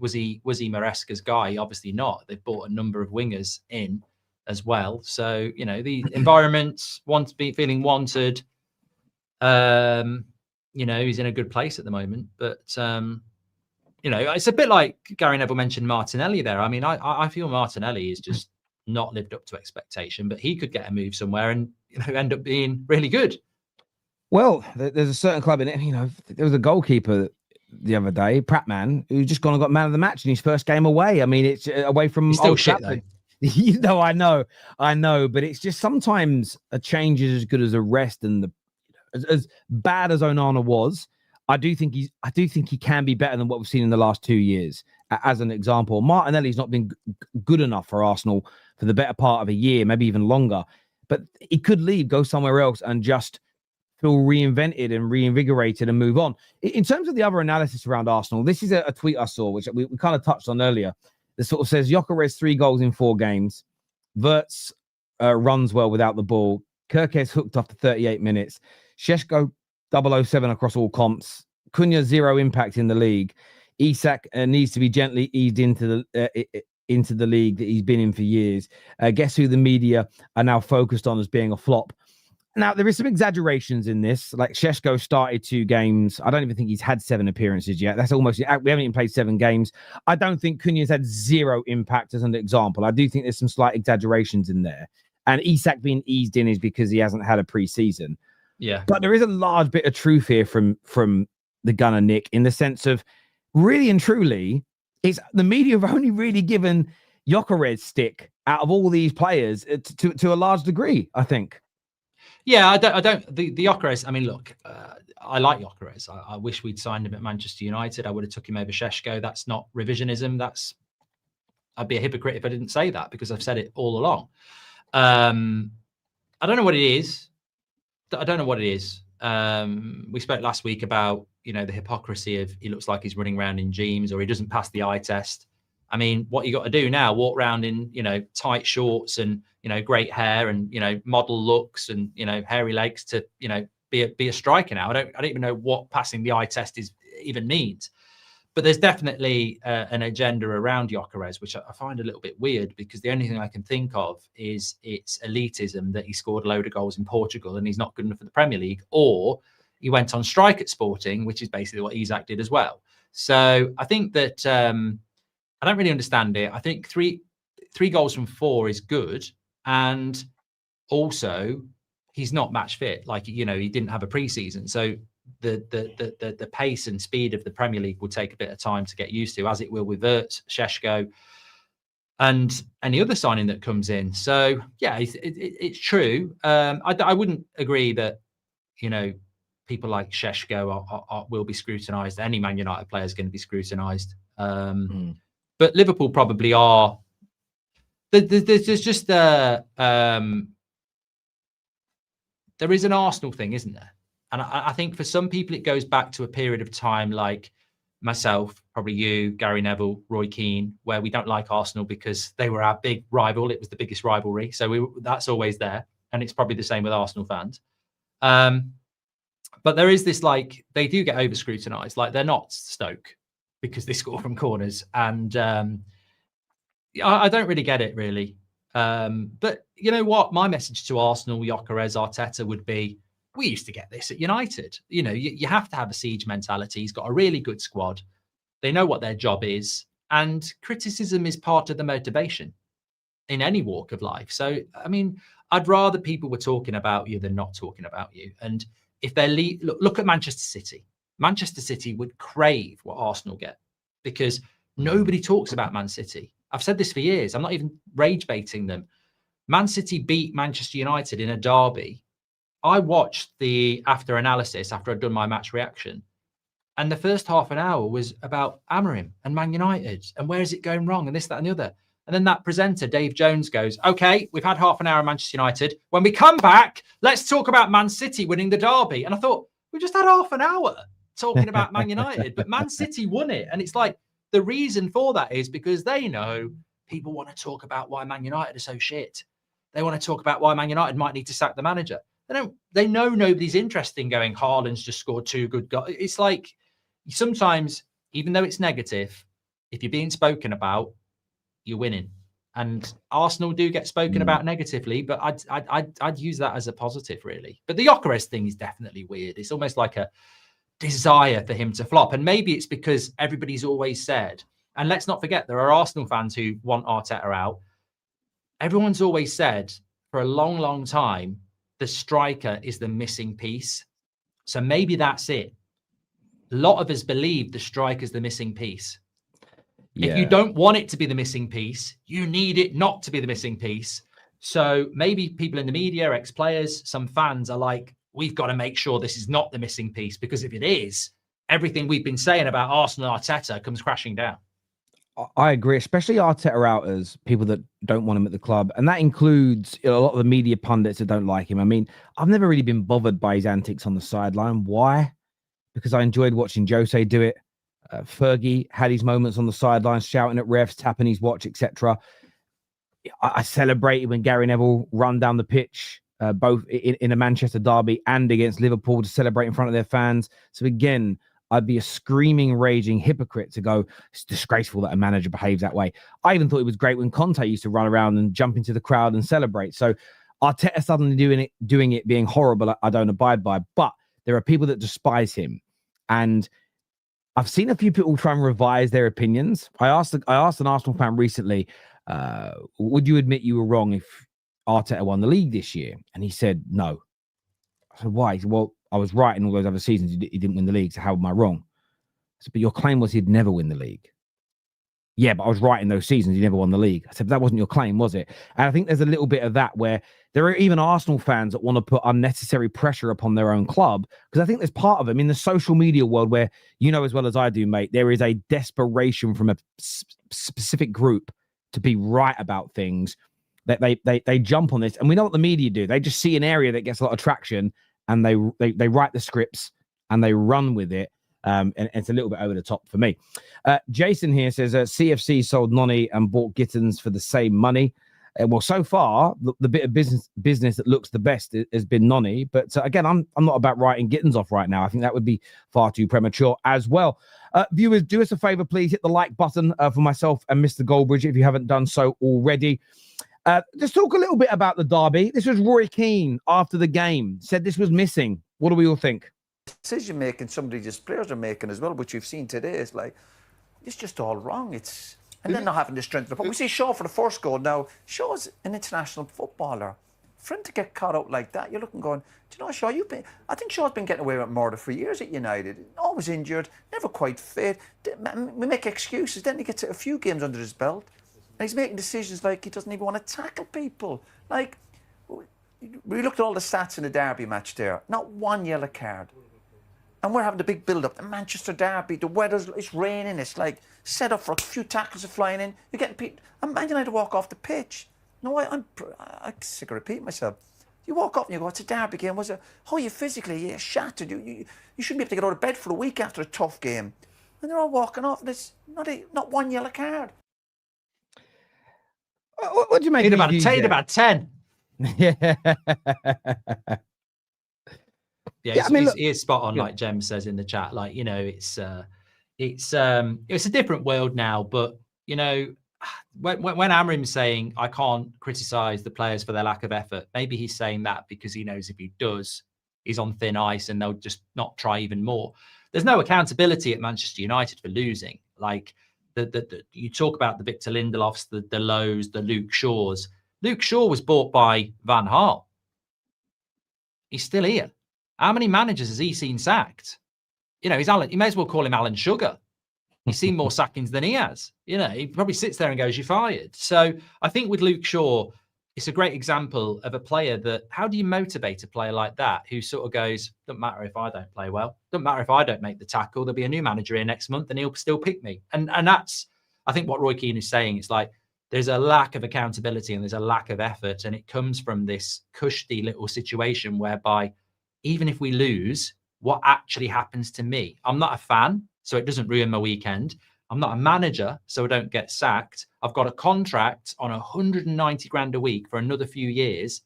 was he Maresca's guy? Obviously not. They've bought a number of wingers in as well. So, the environment, feeling wanted. He's in a good place at the moment. But, it's a bit like Gary Neville mentioned Martinelli there. I mean, I feel Martinelli is just not lived up to expectation, but he could get a move somewhere and end up being really good. Well, there's a certain club in it. There was a goalkeeper the other day, Prattman, who just gone and got man of the match in his first game away. I mean, it's away from still Old shit Trafford. I know, but it's just sometimes a change is as good as a rest. And as bad as Onana was, I do think he can be better than what we've seen in the last 2 years. As an example, Martinelli's not been good enough for Arsenal for the better part of a year, maybe even longer. But he could leave, go somewhere else, and just feel reinvented and reinvigorated and move on. In terms of the other analysis around Arsenal, this is a tweet I saw, which we kind of touched on earlier. That sort of says Gyokeres 3 goals in 4 games. Wirtz runs well without the ball. Gyokeres hooked after 38 minutes. Šeško 007 across all comps. Cunha 0 impact in the league. Isak needs to be gently eased into the league that he's been in for years. Guess who the media are now focused on as being a flop? Now, there is some exaggerations in this. Like Šeško started 2 games. I don't even think he's had 7 appearances yet. That's almost, we haven't even played 7 games. I don't think Cunha's had 0 impact as an example. I do think there's some slight exaggerations in there. And Isak being eased in is because he hasn't had a pre-season. Yeah. But there is a large bit of truth here from the gunner, Nick, in the sense of, really and truly, it's the media have only really given Gyokeres stick out of all these players to a large degree, I think. Yeah, the Gyokeres, I mean, look, I like Gyokeres. I wish we'd signed him at Manchester United. I would have took him over Šeško. That's not revisionism. I'd be a hypocrite if I didn't say that, because I've said it all along. I don't know what it is. We spoke last week about, the hypocrisy of he looks like he's running around in jeans, or he doesn't pass the eye test. I mean, what you got to do now, walk around in, tight shorts and, great hair and, model looks and, hairy legs to, be a striker now. I don't even know what passing the eye test even means. But there's definitely an agenda around Gyokeres, which I find a little bit weird, because the only thing I can think of is it's elitism that he scored a load of goals in Portugal and he's not good enough for the Premier League, or he went on strike at Sporting, which is basically what Isak did as well. So I think that I don't really understand it. I think three goals from 4 is good, and also he's not match fit. Like, he didn't have a preseason, so the pace and speed of the Premier League will take a bit of time to get used to, as it will with Wirtz, Šeško, and any other signing that comes in. So yeah, it's true. I wouldn't agree that people like Šeško will be scrutinised. Any Man United player is going to be scrutinised. But Liverpool probably are. There's just there is an Arsenal thing, isn't there? And I think for some people, it goes back to a period of time like myself, probably you, Gary Neville, Roy Keane, where we don't like Arsenal because they were our big rival. It was the biggest rivalry. So that's always there. And it's probably the same with Arsenal fans. But there is this, like, they do get over scrutinised. Like, they're not Stoke because they score from corners. And I don't really get it, really. But you know what? My message to Arsenal, Gyokeres, Arteta would be, we used to get this at United. You have to have a siege mentality. He's got a really good squad. They know what their job is. And criticism is part of the motivation in any walk of life. So, I mean, I'd rather people were talking about you than not talking about you. And if they're look at Manchester City. Manchester City would crave what Arsenal get, because nobody talks about Man City. I've said this for years. I'm not even rage baiting them. Man City beat Manchester United in a derby. I watched the after analysis after I'd done my match reaction. And the first half an hour was about Amorim and Man United and where is it going wrong and this, that, and the other. And then that presenter, Dave Jones, goes, okay, we've had half an hour of Manchester United. When we come back, let's talk about Man City winning the derby. And I thought, we just had half an hour talking about Man United, but Man City won it. And it's like, the reason for that is because they know people want to talk about why Man United are so shit. They want to talk about why Man United might need to sack the manager. They know nobody's interested in going, Haaland's just scored 2 good goals. It's like, sometimes, even though it's negative, if you're being spoken about, you're winning. And Arsenal do get spoken about negatively, but I'd use that as a positive, really. But the Gyokeres thing is definitely weird. It's almost like a desire for him to flop. And maybe it's because everybody's always said, and let's not forget, there are Arsenal fans who want Arteta out. Everyone's always said for a long, long time, the striker is the missing piece. So maybe that's it. A lot of us believe the striker's the missing piece. Yeah. If you don't want it to be the missing piece, you need it not to be the missing piece. So maybe people in the media, ex-players, some fans are like, we've got to make sure this is not the missing piece, because if it is, everything we've been saying about Arsenal and Arteta comes crashing down. I agree, especially Arteta outers, people that don't want him at the club. And that includes a lot of the media pundits that don't like him. I mean, I've never really been bothered by his antics on the sideline. Why? Because I enjoyed watching Jose do it. Fergie had his moments on the sidelines, shouting at refs, tapping his watch, etc. I celebrated when Gary Neville run down the pitch, both in a Manchester derby and against Liverpool, to celebrate in front of their fans. So again, I'd be a screaming, raging hypocrite to go, it's disgraceful that a manager behaves that way. I even thought it was great when Conte used to run around and jump into the crowd and celebrate. So Arteta suddenly doing it being horrible, I don't abide by. But there are people that despise him. And I've seen a few people try and revise their opinions. I asked an Arsenal fan recently, would you admit you were wrong if Arteta won the league this year? And he said, no. I said, why? He said, well, I was right in all those other seasons. He didn't win the league, so how am I wrong? I said, but your claim was he'd never win the league. Yeah, but I was right in those seasons. He never won the league. I said, but that wasn't your claim, was it? And I think there's a little bit of that where there are even Arsenal fans that want to put unnecessary pressure upon their own club, because I think there's part of them in the social media world where, you know as well as I do, mate, there is a desperation from a specific group to be right about things, that they jump on this. And we know what the media do. They just see an area that gets a lot of traction and they write the scripts and they run with it. And it's a little bit over the top for me. Jason here says CFC sold Noni and bought Gittins for the same money. Well, so far, the bit of business that looks the best has been Noni. But again, I'm not about writing Gittins off right now. I think that would be far too premature as well. Viewers, do us a favor, please. Hit the like button for myself and Mr. Goldbridge if you haven't done so already. Let's talk a little bit about the derby. This was Roy Keane after the game. Said this was missing. What do we all think? Decision making some of these players are making as well, which you've seen today, is like, it's just all wrong. And then not having the strength of the. We see Shaw for the first goal. Now, Shaw's an international footballer. For him to get caught out like that, you're looking going, do you know, Shaw, I think Shaw's been getting away with murder for years at United. Always injured, never quite fit. We make excuses. Then he gets a few games under his belt, and he's making decisions like he doesn't even want to tackle people. Like, we looked at all the stats in the derby match there. Not one yellow card. And we're having the big build-up. The Manchester derby, the it's raining. It's like set up for a few tackles are flying in. You're getting people. I'm Man United to walk off the pitch. No, I'm sick of repeating myself. You walk up and you go, it's a derby game. You physically, you're shattered. You shouldn't be able to get out of bed for a week after a tough game. And they're all walking off. And there's not one yellow card. What do you make? Take about 10. Yeah. Yeah, I mean, he is spot on, like Jem says in the chat. Like, you know, it's a different world now. But you know, when Amorim's saying I can't criticize the players for their lack of effort, maybe he's saying that because he knows if he does, he's on thin ice and they'll just not try even more. There's no accountability at Manchester United for losing. Like you talk about the Victor Lindelofs, the Lows, the Luke Shaws. Luke Shaw was bought by Van Gaal. He's still here. How many managers has he seen sacked? You know, he's Alan. You may as well call him Alan Sugar. He's seen more sackings than he has. You know, he probably sits there and goes, "You're fired." So I think with Luke Shaw, it's a great example of a player that, how do you motivate a player like that who sort of goes, "Doesn't matter if I don't play well. Doesn't matter if I don't make the tackle. There'll be a new manager here next month and he'll still pick me." And that's, I think, what Roy Keane is saying. It's like, there's a lack of accountability and there's a lack of effort. And it comes from this cushy little situation whereby even if we lose, what actually happens to me? I'm not a fan, so it doesn't ruin my weekend. I'm not a manager, so I don't get sacked. I've got a contract on 190 grand a week for another few years.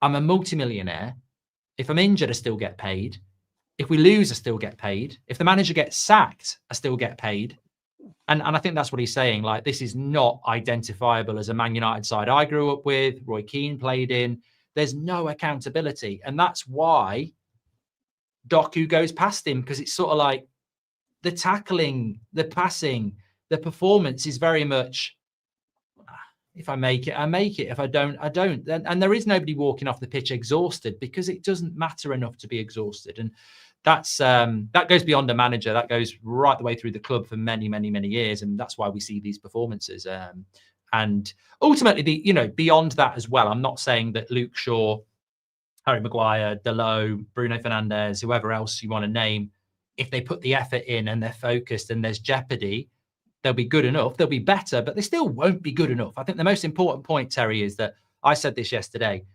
I'm a multimillionaire. If I'm injured, I still get paid. If we lose, I still get paid. If the manager gets sacked, I still get paid. And I think that's what he's saying. Like, this is not identifiable as a Man United side I grew up with, Roy Keane played in. There's no accountability. And that's why Doku goes past him, because it's sort of like the tackling, the passing, the performance is very much, if I make it, I make it. If I don't, I don't. And there is nobody walking off the pitch exhausted, because it doesn't matter enough to be exhausted. And that's that goes beyond a manager. That goes right the way through the club for many, many, many years. And that's why we see these performances. And ultimately, beyond that as well, I'm not saying that Luke Shaw, Harry Maguire, Dalot, Bruno Fernandes, whoever else you want to name, if they put the effort in and they're focused and there's jeopardy, they'll be good enough. They'll be better, but they still won't be good enough. I think the most important point, Terry, is that I said this yesterday.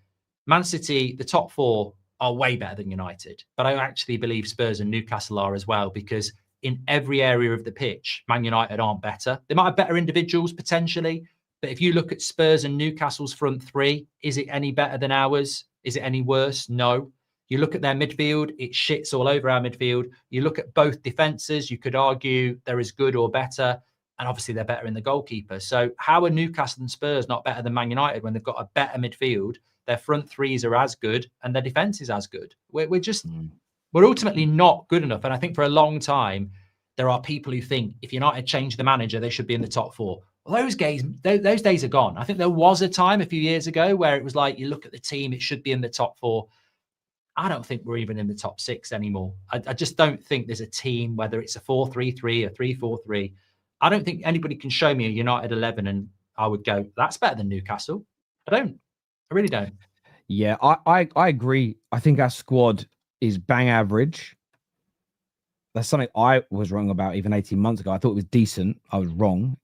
Man City, the top four, are way better than United. But I actually believe Spurs and Newcastle are as well, because in every area of the pitch, Man United aren't better. They might have better individuals potentially, but if you look at Spurs and Newcastle's front three, is it any better than ours? Is it any worse? No. You look at their midfield, it shits all over our midfield. You look at both defences, you could argue they're as good or better. And obviously they're better in the goalkeeper. So how are Newcastle and Spurs not better than Man United when they've got a better midfield? Their front threes are as good and their defence is as good. We're ultimately not good enough. And I think for a long time, there are people who think if United change the manager, they should be in the top four. Well, those days are gone. I think there was a time a few years ago where it was like, you look at the team, it should be in the top four. I don't think we're even in the top six anymore. I just don't think there's a team, whether it's a 4-3-3 or 3-4-3. I don't think anybody can show me a United 11 and I would go, that's better than Newcastle. I really don't. Yeah, I agree. I think our squad is bang average. That's something I was wrong about even 18 months ago. I thought it was decent. I was wrong.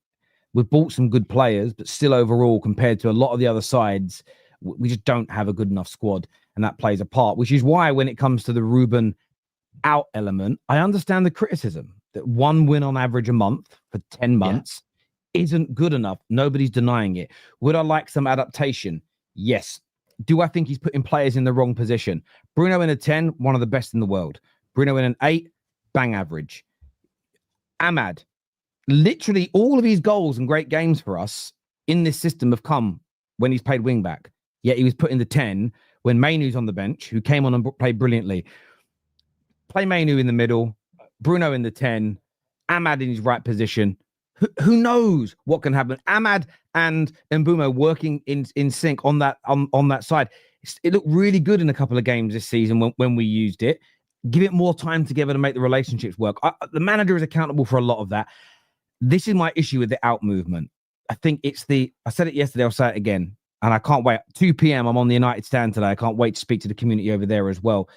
We've bought some good players, but still overall, compared to a lot of the other sides, we just don't have a good enough squad. And that plays a part, which is why when it comes to the Ruben out element, I understand the criticism that one win on average a month for 10 months isn't good enough. Nobody's denying it. Would I like some adaptation? Yes. Do I think he's putting players in the wrong position? Bruno in a 10, one of the best in the world. Bruno in an 8, bang average. Ahmad, literally all of his goals and great games for us in this system have come when he's played wing back. Yet he was put in the 10 when Mainu's on the bench, who came on and played brilliantly. Play Mainu in the middle, Bruno in the 10, Ahmad in his right position. Who knows what can happen? Ahmad and Mbeumo working in sync on that side. It looked really good in a couple of games this season when we used it. Give it more time together to make the relationships work. The manager is accountable for a lot of that. This is my issue with the out movement. I think I said it yesterday, I'll say it again. And I can't wait. 2 p.m. I'm on the United stand today. I can't wait to speak to the community over there as well.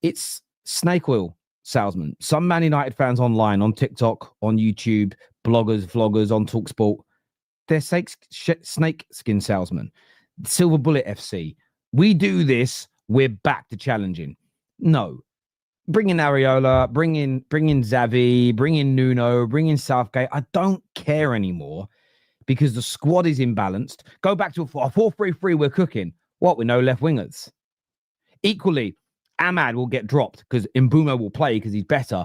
It's snake oil salesman. Some Man United fans online, on TikTok, on YouTube, bloggers, vloggers, on TalkSport, they're snake skin salesmen. Silver Bullet FC. We do this, we're back to challenging. No. Bring in Areola, bring in Xavi, bring in Nuno, bring in Southgate. I don't care anymore, because the squad is imbalanced. Go back to a 4-3-3, we're cooking. What, with no left wingers? Equally, Ahmad will get dropped because Mbeumo will play because he's better.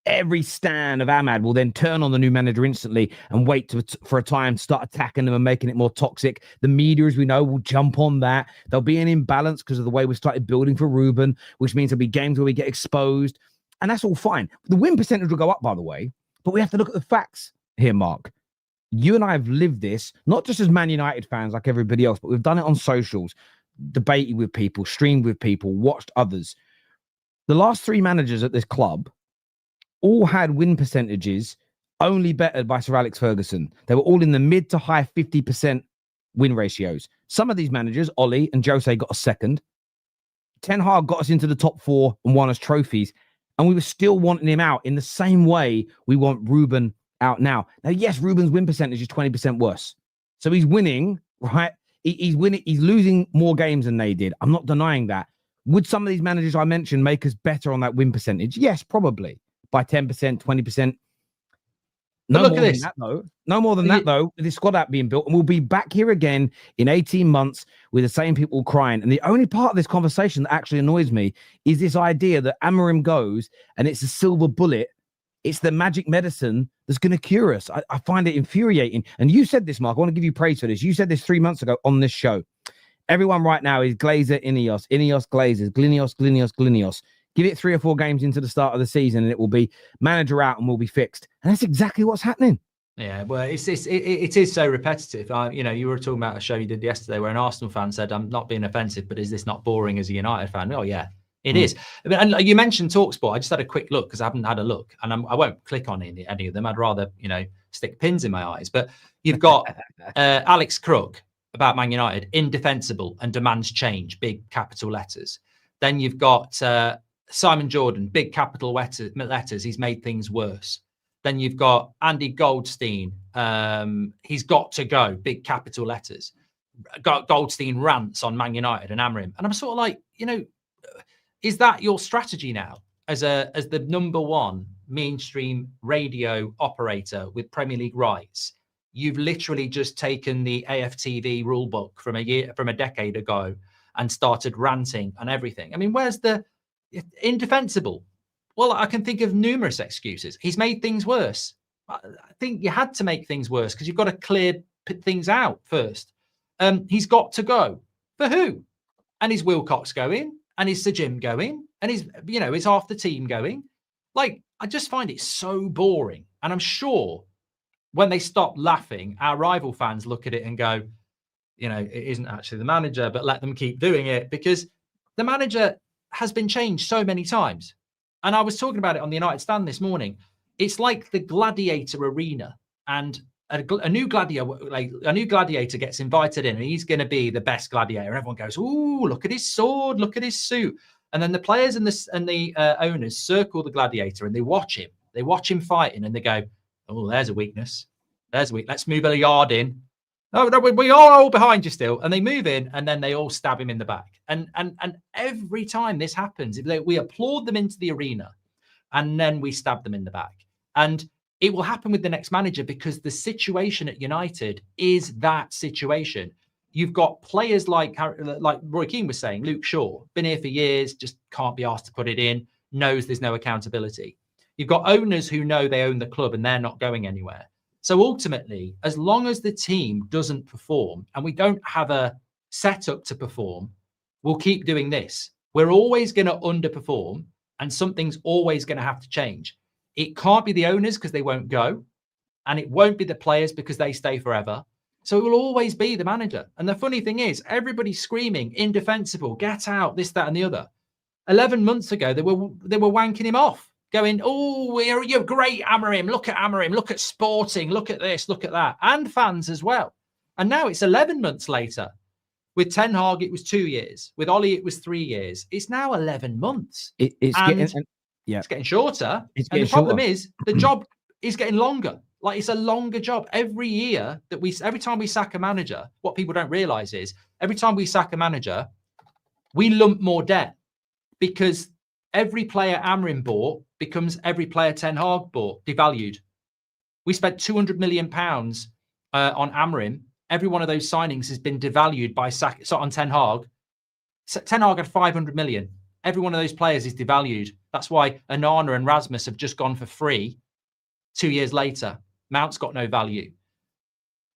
Every stand of Ahmad will then turn on the new manager instantly and wait for a time to start attacking them and making it more toxic. The media, as we know, will jump on that. There'll be an imbalance because of the way we started building for Ruben, which means there'll be games where we get exposed. And that's all fine. The win percentage will go up, by the way, but we have to look at the facts here, Mark. You and I have lived this, not just as Man United fans like everybody else, but we've done it on socials, debated with people, streamed with people, watched others. The last 3 managers at this club all had win percentages only bettered by Sir Alex Ferguson. They were all in the mid to high 50% win ratios. Some of these managers, Ollie and Jose, got a second. Ten Hag got us into the top 4 and won us trophies. And we were still wanting him out in the same way we want Ruben out now. Now, yes, Ruben's win percentage is 20% worse. So he's winning, right? He's winning. He's losing more games than they did. I'm not denying that. Would some of these managers I mentioned make us better on that win percentage? Yes, probably by 10%, 20%. No more than that, though. No more than that, though, with this squad app being built. And we'll be back here again in 18 months with the same people crying. And the only part of this conversation that actually annoys me is this idea that Amorim goes and it's a silver bullet. It's the magic medicine that's going to cure us. I find it infuriating. And you said this, Mark. I want to give you praise for this. You said this 3 months ago on this show. Everyone right now is Glazer, Ineos, Glazers, Glinios. Give it 3 or 4 games into the start of the season and it will be manager out and we'll be fixed. And that's exactly what's happening. Yeah, well, it is so repetitive. You were talking about a show you did yesterday where an Arsenal fan said, I'm not being offensive, but is this not boring as a United fan? Oh, yeah, it is. And you mentioned TalkSport. I just had a quick look because I haven't had a look. And I won't click on any of them. I'd rather, stick pins in my eyes. But you've got Alex Crook about Man United, indefensible and demands change, big capital letters. Then you've got Simon Jordan, big capital letters. He's made things worse. Then you've got Andy Goldstein. He's got to go, big capital letters. Goldstein rants on Man United and Amorim. And I'm sort of like, is that your strategy now as the number 1 mainstream radio operator with Premier League rights? You've literally just taken the AFTV rule book from a decade ago and started ranting and everything. I mean, where's the indefensible? Well, I can think of numerous excuses. He's made things worse. I think you had to make things worse because you've got to clear things out first. He's got to go. For who? And is Wilcox going? And is Sir Jim going? And is half the team going? Like, I just find it so boring. And I'm sure when they stop laughing, our rival fans look at it and go, it isn't actually the manager, but let them keep doing it because the manager has been changed so many times. And I was talking about it on the United Stand this morning. It's like the gladiator arena, and a new gladiator gets invited in, and he's going to be the best gladiator. And everyone goes, "Ooh, look at his sword, look at his suit." And then the players and the owners circle the gladiator and they watch him. They watch him fighting, and they go, "Oh, there's a weakness. There's a weakness. Let's move a yard in. No, we are all behind you still." And they move in, and then they all stab him in the back. And every time this happens, we applaud them into the arena, and then we stab them in the back. And it will happen with the next manager because the situation at United is that situation. You've got players like Roy Keane was saying, Luke Shaw, been here for years, just can't be asked to put it in, knows there's no accountability. You've got owners who know they own the club and they're not going anywhere. So ultimately, as long as the team doesn't perform and we don't have a setup to perform, we'll keep doing this. We're always going to underperform and something's always going to have to change. It can't be the owners because they won't go, and it won't be the players because they stay forever. So it will always be the manager. And the funny thing is, everybody's screaming, indefensible, get out, this, that, and the other. 11 months ago, they were wanking him off, going, "Oh, you're great, Amorim. Look at Amorim. Look at Sporting. Look at this. Look at that." And fans as well. And now it's 11 months later. With Ten Hag, it was 2 years. With Ollie, it was 3 years. It's now 11 months. It's getting shorter. The problem is the job is getting longer. Like, it's a longer job. Every year every time we sack a manager, what people don't realize is every time we sack a manager, we lump more debt because every player Amorim bought becomes every player Ten Hag bought, devalued. We spent £200 million on Amorim. Every one of those signings has been devalued on Ten Hag. Ten Hag had 500 million. Every one of those players is devalued. That's why Onana and Rasmus have just gone for free 2 years later. Mount's got no value.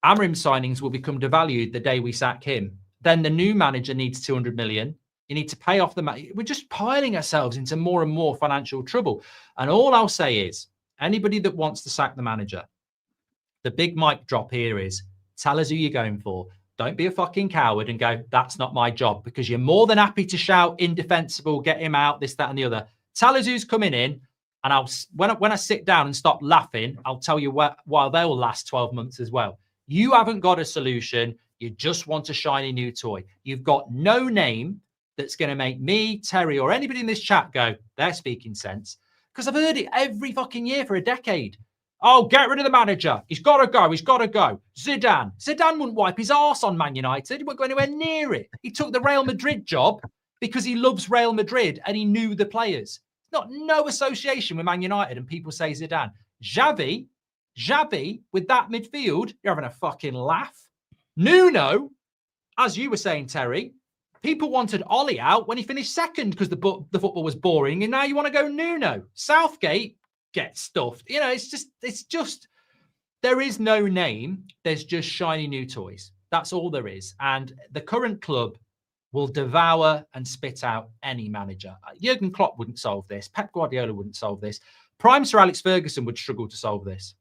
Amorim signings will become devalued the day we sack him. Then the new manager needs 200 million. You need to pay off we're just piling ourselves into more and more financial trouble. And all I'll say is, anybody that wants to sack the manager, the big mic drop here is, tell us who you're going for. Don't be a fucking coward and go, "That's not my job," because you're more than happy to shout, "Indefensible, get him out," this, that, and the other. Tell us who's coming in. And when I sit down and stop laughing, I'll tell you why they will last 12 months as well. You haven't got a solution. You just want a shiny new toy. You've got no name that's going to make me, Terry, or anybody in this chat go, they're speaking sense. Because I've heard it every fucking year for a decade. Oh, get rid of the manager. He's got to go. He's got to go. Zidane wouldn't wipe his arse on Man United. He wouldn't go anywhere near it. He took the Real Madrid job because he loves Real Madrid and he knew the players. No association with Man United, and people say Zidane. Xavi, with that midfield, you're having a fucking laugh. Nuno, as you were saying, Terry, people wanted Ollie out when he finished second because the football was boring, and now you want to go Nuno. Southgate gets stuffed. You know, it's just, there is no name. There's just shiny new toys. That's all there is. And the current club will devour and spit out any manager. Jurgen Klopp wouldn't solve this. Pep Guardiola wouldn't solve this. Prime Sir Alex Ferguson would struggle to solve this.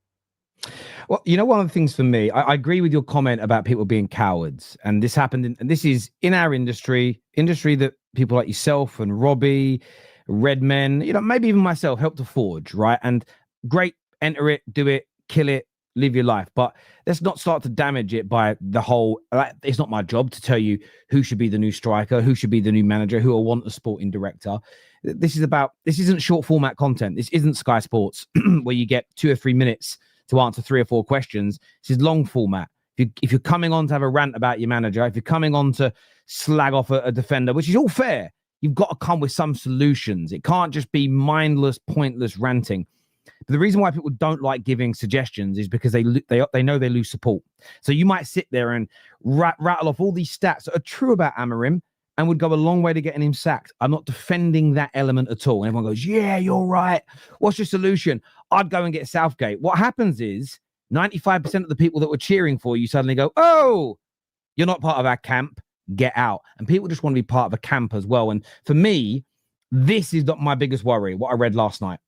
Well, you know, one of the things for me, I agree with your comment about people being cowards. And this happened, and this is in our industry that people like yourself and Robbie, Redmen, you know, maybe even myself helped to forge, right? And great, enter it, do it, kill it, live your life. But let's not start to damage it by the whole, it's not my job to tell you who should be the new striker, who should be the new manager, who will want a sporting director. This isn't short format content. This isn't Sky Sports where you get 2 or 3 minutes to answer 3 or 4 questions. This is long format. If you're coming on to have a rant about your manager, if you're coming on to slag off a defender, which is all fair, you've got to come with some solutions. It can't just be mindless, pointless ranting. But the reason why people don't like giving suggestions is because they know they lose support. So you might sit there and rattle off all these stats that are true about Amorim and would go a long way to getting him sacked. I'm not defending that element at all. And everyone goes, yeah, you're right. What's your solution? I'd go and get Southgate. What happens is 95% of the people that were cheering for you suddenly go, oh, you're not part of our camp. Get out. And people just want to be part of a camp as well. And for me, this is not my biggest worry, what I read last night.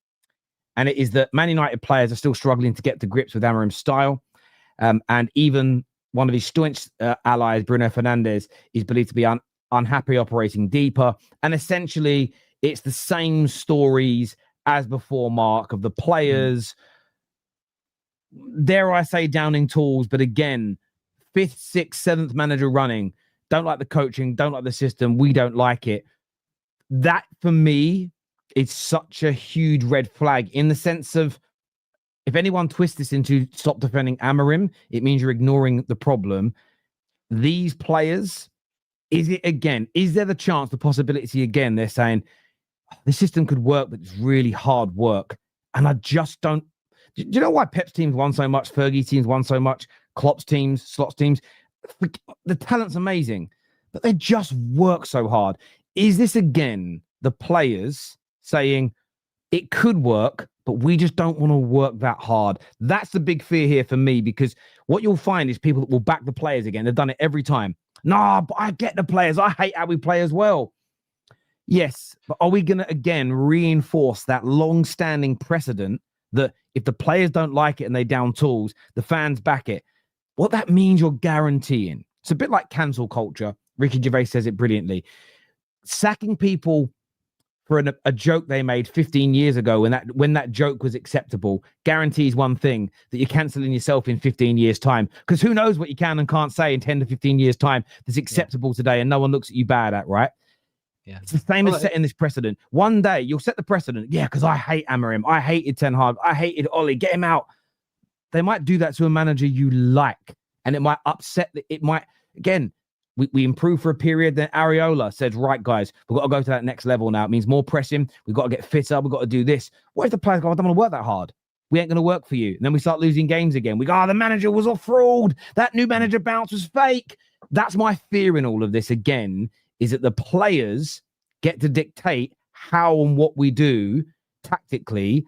And it is that Man United players are still struggling to get to grips with Amorim's style. And even one of his staunch allies, Bruno Fernandes, is believed to be unhappy operating deeper. And essentially, it's the same stories as before, Mark, of the players, dare I say, downing tools. But again, 5th, 6th, 7th manager running. Don't like the coaching, don't like the system. We don't like it. That, for me, is such a huge red flag in the sense of if anyone twists this into stop defending Amorim, it means you're ignoring the problem. These players, is there the chance, the possibility again, they're saying, the system could work, but it's really hard work. And I just don't. Do you know why Pep's teams won so much? Fergie's teams won so much? Klopp's teams, Slot's teams. The talent's amazing, but they just work so hard. Is this again the players saying it could work, but we just don't want to work that hard? That's the big fear here for me, because what you'll find is people that will back the players again. They've done it every time. Nah, but I get the players. I hate how we play as well. Yes, but are we going to again reinforce that long-standing precedent that if the players don't like it and they down tools, the fans back it? What that means, you're guaranteeing. It's a bit like cancel culture. Ricky Gervais says it brilliantly. Sacking people for a joke they made 15 years ago when that joke was acceptable guarantees one thing, that you're cancelling yourself in 15 years' time. Because who knows what you can and can't say in 10 to 15 years' time that's acceptable today and no one looks at you bad at, right? Yeah. It's the same as setting this precedent. One day you'll set the precedent. Yeah, because I hate Amorim. I hated Ten Hag. I hated Ollie. Get him out. They might do that to a manager you like, and it might upset. It might, again, we improve for a period. Then Areola said, right, guys, we've got to go to that next level now. It means more pressing. We've got to get fitter. We've got to do this. What if the players go, I don't want to work that hard. We ain't going to work for you. And then we start losing games again. We go, the manager was a fraud. That new manager bounce was fake. That's my fear in all of this, again, is that the players get to dictate how and what we do tactically.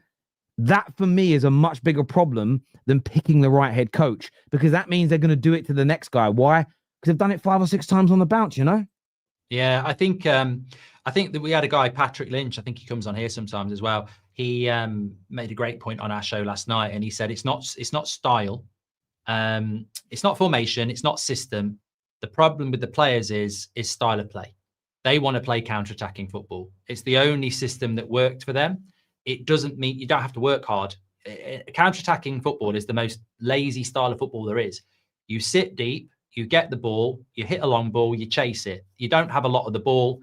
That, for me, is a much bigger problem than picking the right head coach, because that means they're going to do it to the next guy. Why? Because they've done it 5 or 6 times on the bounce, you know? Yeah, I think that we had a guy, Patrick Lynch, I think he comes on here sometimes as well. He made a great point on our show last night, and he said it's not style, it's not formation, it's not system. The problem with the players is style of play. They want to play counter-attacking football. It's the only system that worked for them. it doesn't mean you don't have to work hard. Counter-attacking football is the most lazy style of football there is. You sit deep, you get the ball, you hit a long ball, you chase it. You don't have a lot of the ball.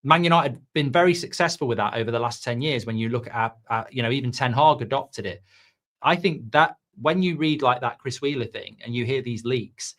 Man United have been very successful with that over the last 10 years. When you look at even Ten Hag adopted it. I think that when you read like that Chris Wheeler thing and you hear these leaks,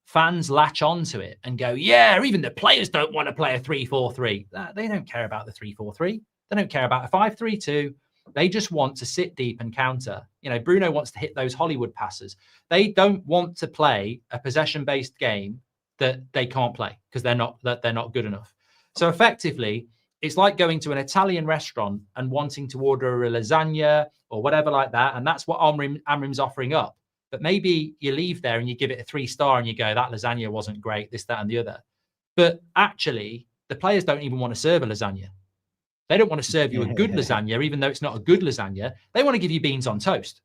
fans latch onto it and go, yeah, even the players don't want to play a 3-4-3. They don't care about the 3-4-3. They don't care about a 5-3-2. They just want to sit deep and counter. Bruno wants to hit those Hollywood passes. They don't want to play a possession-based game that they can't play because they're not good enough. So effectively, it's like going to an Italian restaurant and wanting to order a lasagna or whatever like that. And that's what Amorim's offering up. But maybe you leave there and you give it a 3-star and you go, that lasagna wasn't great, this, that, and the other. But actually, the players don't even want to serve a lasagna. They don't want to serve you a good lasagna, even though it's not a good lasagna. They want to give you beans on toast.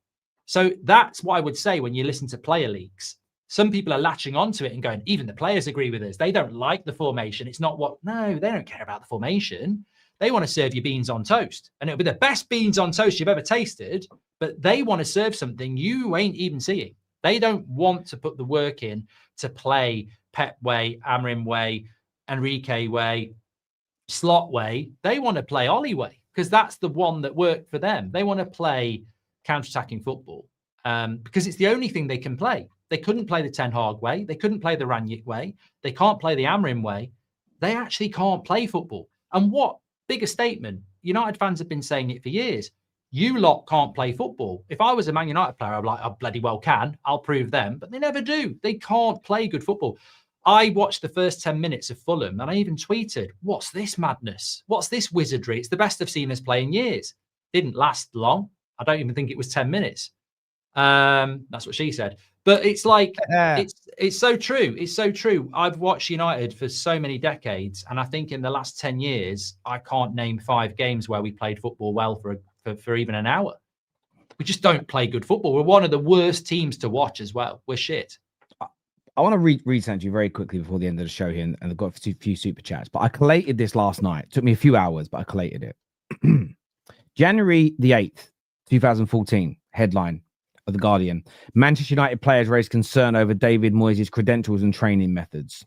So that's what I would say when you listen to player leaks. Some people are latching onto it and going, even the players agree with us. They don't like the formation. It's not no, they don't care about the formation. They want to serve you beans on toast. And it'll be the best beans on toast you've ever tasted, but they want to serve something you ain't even seeing. They don't want to put the work in to play Pep way, Amorim way, Enrique way, Slot way. They want to play Ollie way because that's the one that worked for them. They want to play counter-attacking football because it's the only thing they can play. They couldn't play the Ten Hag way. They couldn't play the RANT way. They can't play the Amorim way. They actually can't play football. And what bigger statement? United fans have been saying it for years. You lot can't play football. If I was a Man United player, I'd be like, I bloody well can. I'll prove them. But they never do. They can't play good football. I watched the first 10 minutes of Fulham and I even tweeted, what's this madness? What's this wizardry? It's the best I've seen us play in years. Didn't last long. I don't even think it was 10 minutes. That's what she said. But it's like, it's so true. It's so true. I've watched United for so many decades. And I think in the last 10 years, I can't name 5 games where we played football well for even an hour. We just don't play good football. We're one of the worst teams to watch as well. We're shit. I want to read something to you very quickly before the end of the show here. And I've got a few super chats. But I collated this last night. It took me a few hours, but I collated it. January the 8th, 2014, headline of The Guardian. Manchester United players raise concern over David Moyes' credentials and training methods.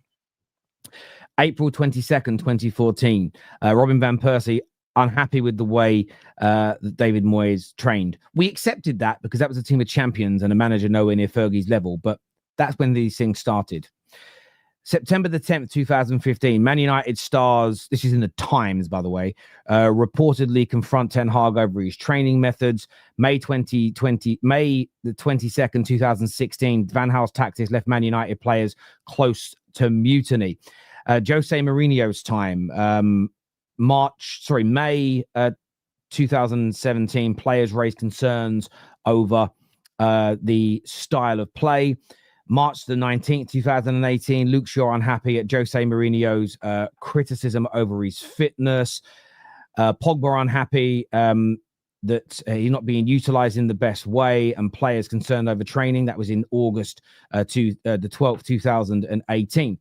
April 22nd, 2014, Robin Van Persie unhappy with the way that David Moyes trained. We accepted that because that was a team of champions and a manager nowhere near Fergie's level, but that's when these things started. September the 10th, 2015, Man United stars, this is in the Times, by the way, reportedly confront Ten Hag over his training methods. May the 22nd, 2016, Van Gaal's tactics left Man United players close to mutiny. Jose Mourinho's time, May 2017, players raised concerns over the style of play. March the 19th, 2018, Luke Shaw unhappy at Jose Mourinho's criticism over his fitness. Pogba unhappy that he's not being utilized in the best way, and players concerned over training. That was in August the 12th, 2018.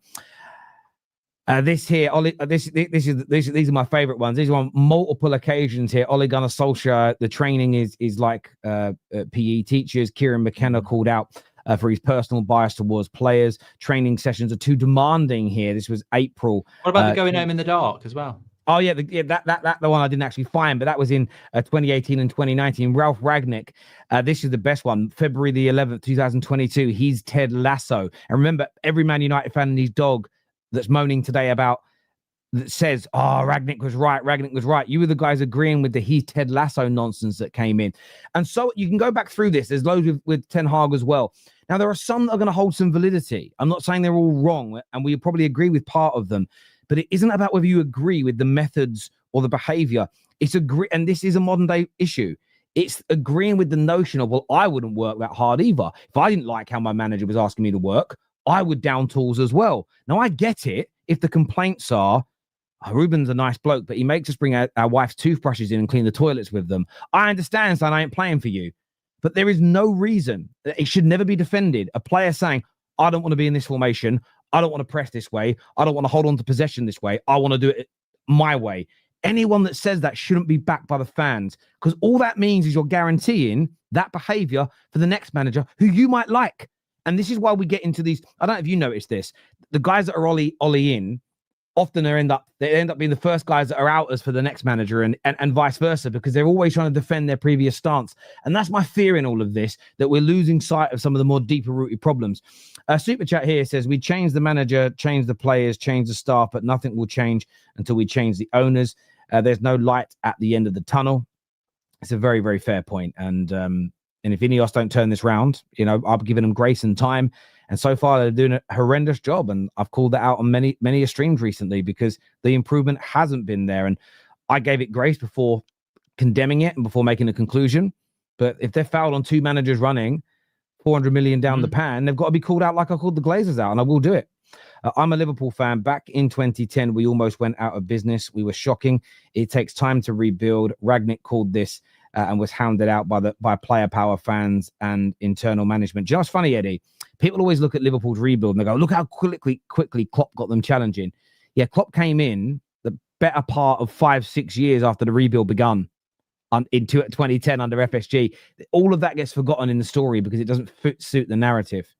This here, these are my favorite ones. These are on multiple occasions here. Ole Gunnar Solskjaer, the training is like PE teachers. Kieran McKenna called out for his personal bias towards players. Training sessions are too demanding here. This was April. What about the going home in the dark as well? Oh yeah, that the one I didn't actually find, but that was in 2018 and 2019. Ralph Rangnick, this is the best one. February the 11th, 2022. He's Ted Lasso. And remember, every Man United fan and his dog that's moaning today about that says, oh, Rangnick was right. You were the guys agreeing with the he's Ted Lasso nonsense that came in. And so you can go back through this. There's loads with Ten Hag as well. Now, there are some that are going to hold some validity. I'm not saying they're all wrong, and we probably agree with part of them, but it isn't about whether you agree with the methods or the behavior. It's and this is a modern day issue. It's agreeing with the notion of, well, I wouldn't work that hard either. If I didn't like how my manager was asking me to work, I would down tools as well. Now, I get it if the complaints are, oh, Ruben's a nice bloke, but he makes us bring our wife's toothbrushes in and clean the toilets with them. I understand, son, I ain't playing for you. But there is no reason. It should never be defended. A player saying, I don't want to be in this formation. I don't want to press this way. I don't want to hold on to possession this way. I want to do it my way. Anyone that says that shouldn't be backed by the fans, because all that means is you're guaranteeing that behavior for the next manager who you might like. And this is why we get into these. I don't know if you noticed this. The guys that are Ollie in often they end up being the first guys that are outers for the next manager and vice versa, because they're always trying to defend their previous stance. And that's my fear in all of this, that we're losing sight of some of the more deeper rooted problems. Super chat here says, we change the manager, change the players, change the staff, but nothing will change until we change the owners. There's no light at the end of the tunnel. It's a very, very fair point. And if Ineos don't turn this round, you know, I've given them grace and time. And so far, they're doing a horrendous job. And I've called that out on many streams recently, because the improvement hasn't been there. And I gave it grace before condemning it and before making a conclusion. But if they're fouled on 2 managers running 400 million down the pan, they've got to be called out like I called the Glazers out. And I will do it. I'm a Liverpool fan. Back in 2010, we almost went out of business. We were shocking. It takes time to rebuild. Ragnick called this and was hounded out by player power, fans, and internal management. Do you know what's funny, Eddie? People always look at Liverpool's rebuild and they go, look how quickly Klopp got them challenging. Yeah, Klopp came in the better part of 5-6 years after the rebuild begun in 2010 under FSG. All of that gets forgotten in the story because it doesn't suit the narrative.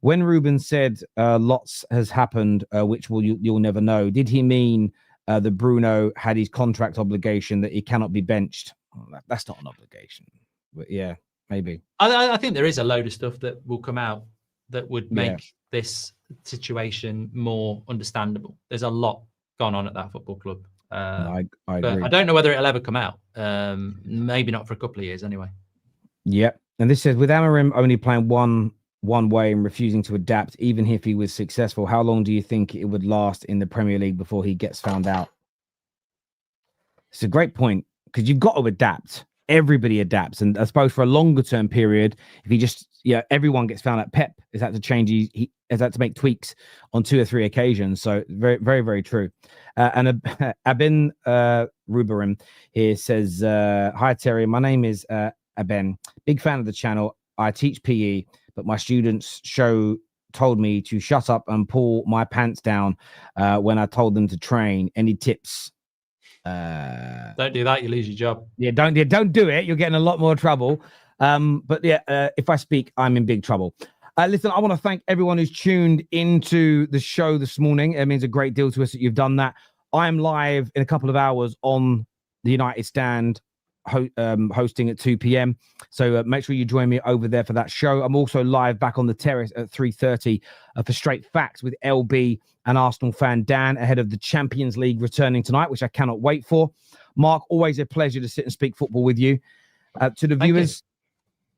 When Ruben said lots has happened, which you'll never know, did he mean that Bruno had his contract obligation that he cannot be benched? Oh, that's not an obligation. But yeah, maybe. I think there is a load of stuff that will come out that would make this situation more understandable. There's a lot gone on at that football club. I agree. But I don't know whether it'll ever come out. Maybe not for a couple of years anyway. Yeah. And this says, with Amorim only playing one way and refusing to adapt, even if he was successful, how long do you think it would last in the Premier League before he gets found out? It's a great point, because you've got to adapt. Everybody adapts. And I suppose for a longer term period, if he just, everyone gets found out. Pep has had to change. He has had to make tweaks on 2 or 3 occasions. So very, very, very true. And Abin Ruberim here says, hi, Terry. My name is Abin. Big fan of the channel. I teach PE, but my students told me to shut up and pull my pants down when I told them to train. Any tips? Don't do that, you lose your job. Don't do it. You're getting a lot more trouble. But if I speak, I'm in big trouble. Listen, I want to thank everyone who's tuned into the show this morning. It means a great deal to us that you've done that. I am live in a couple of hours on the United Stand, hosting at 2 p.m. So make sure you join me over there for that show. I'm also live back on the terrace at 3:30 for Straight Facts with LB and Arsenal fan Dan ahead of the Champions League returning tonight, which I cannot wait for. Mark, always a pleasure to sit and speak football with you. To the viewers,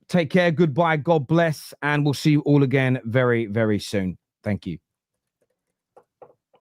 take care. Goodbye. God bless. And we'll see you all again very, very soon. Thank you.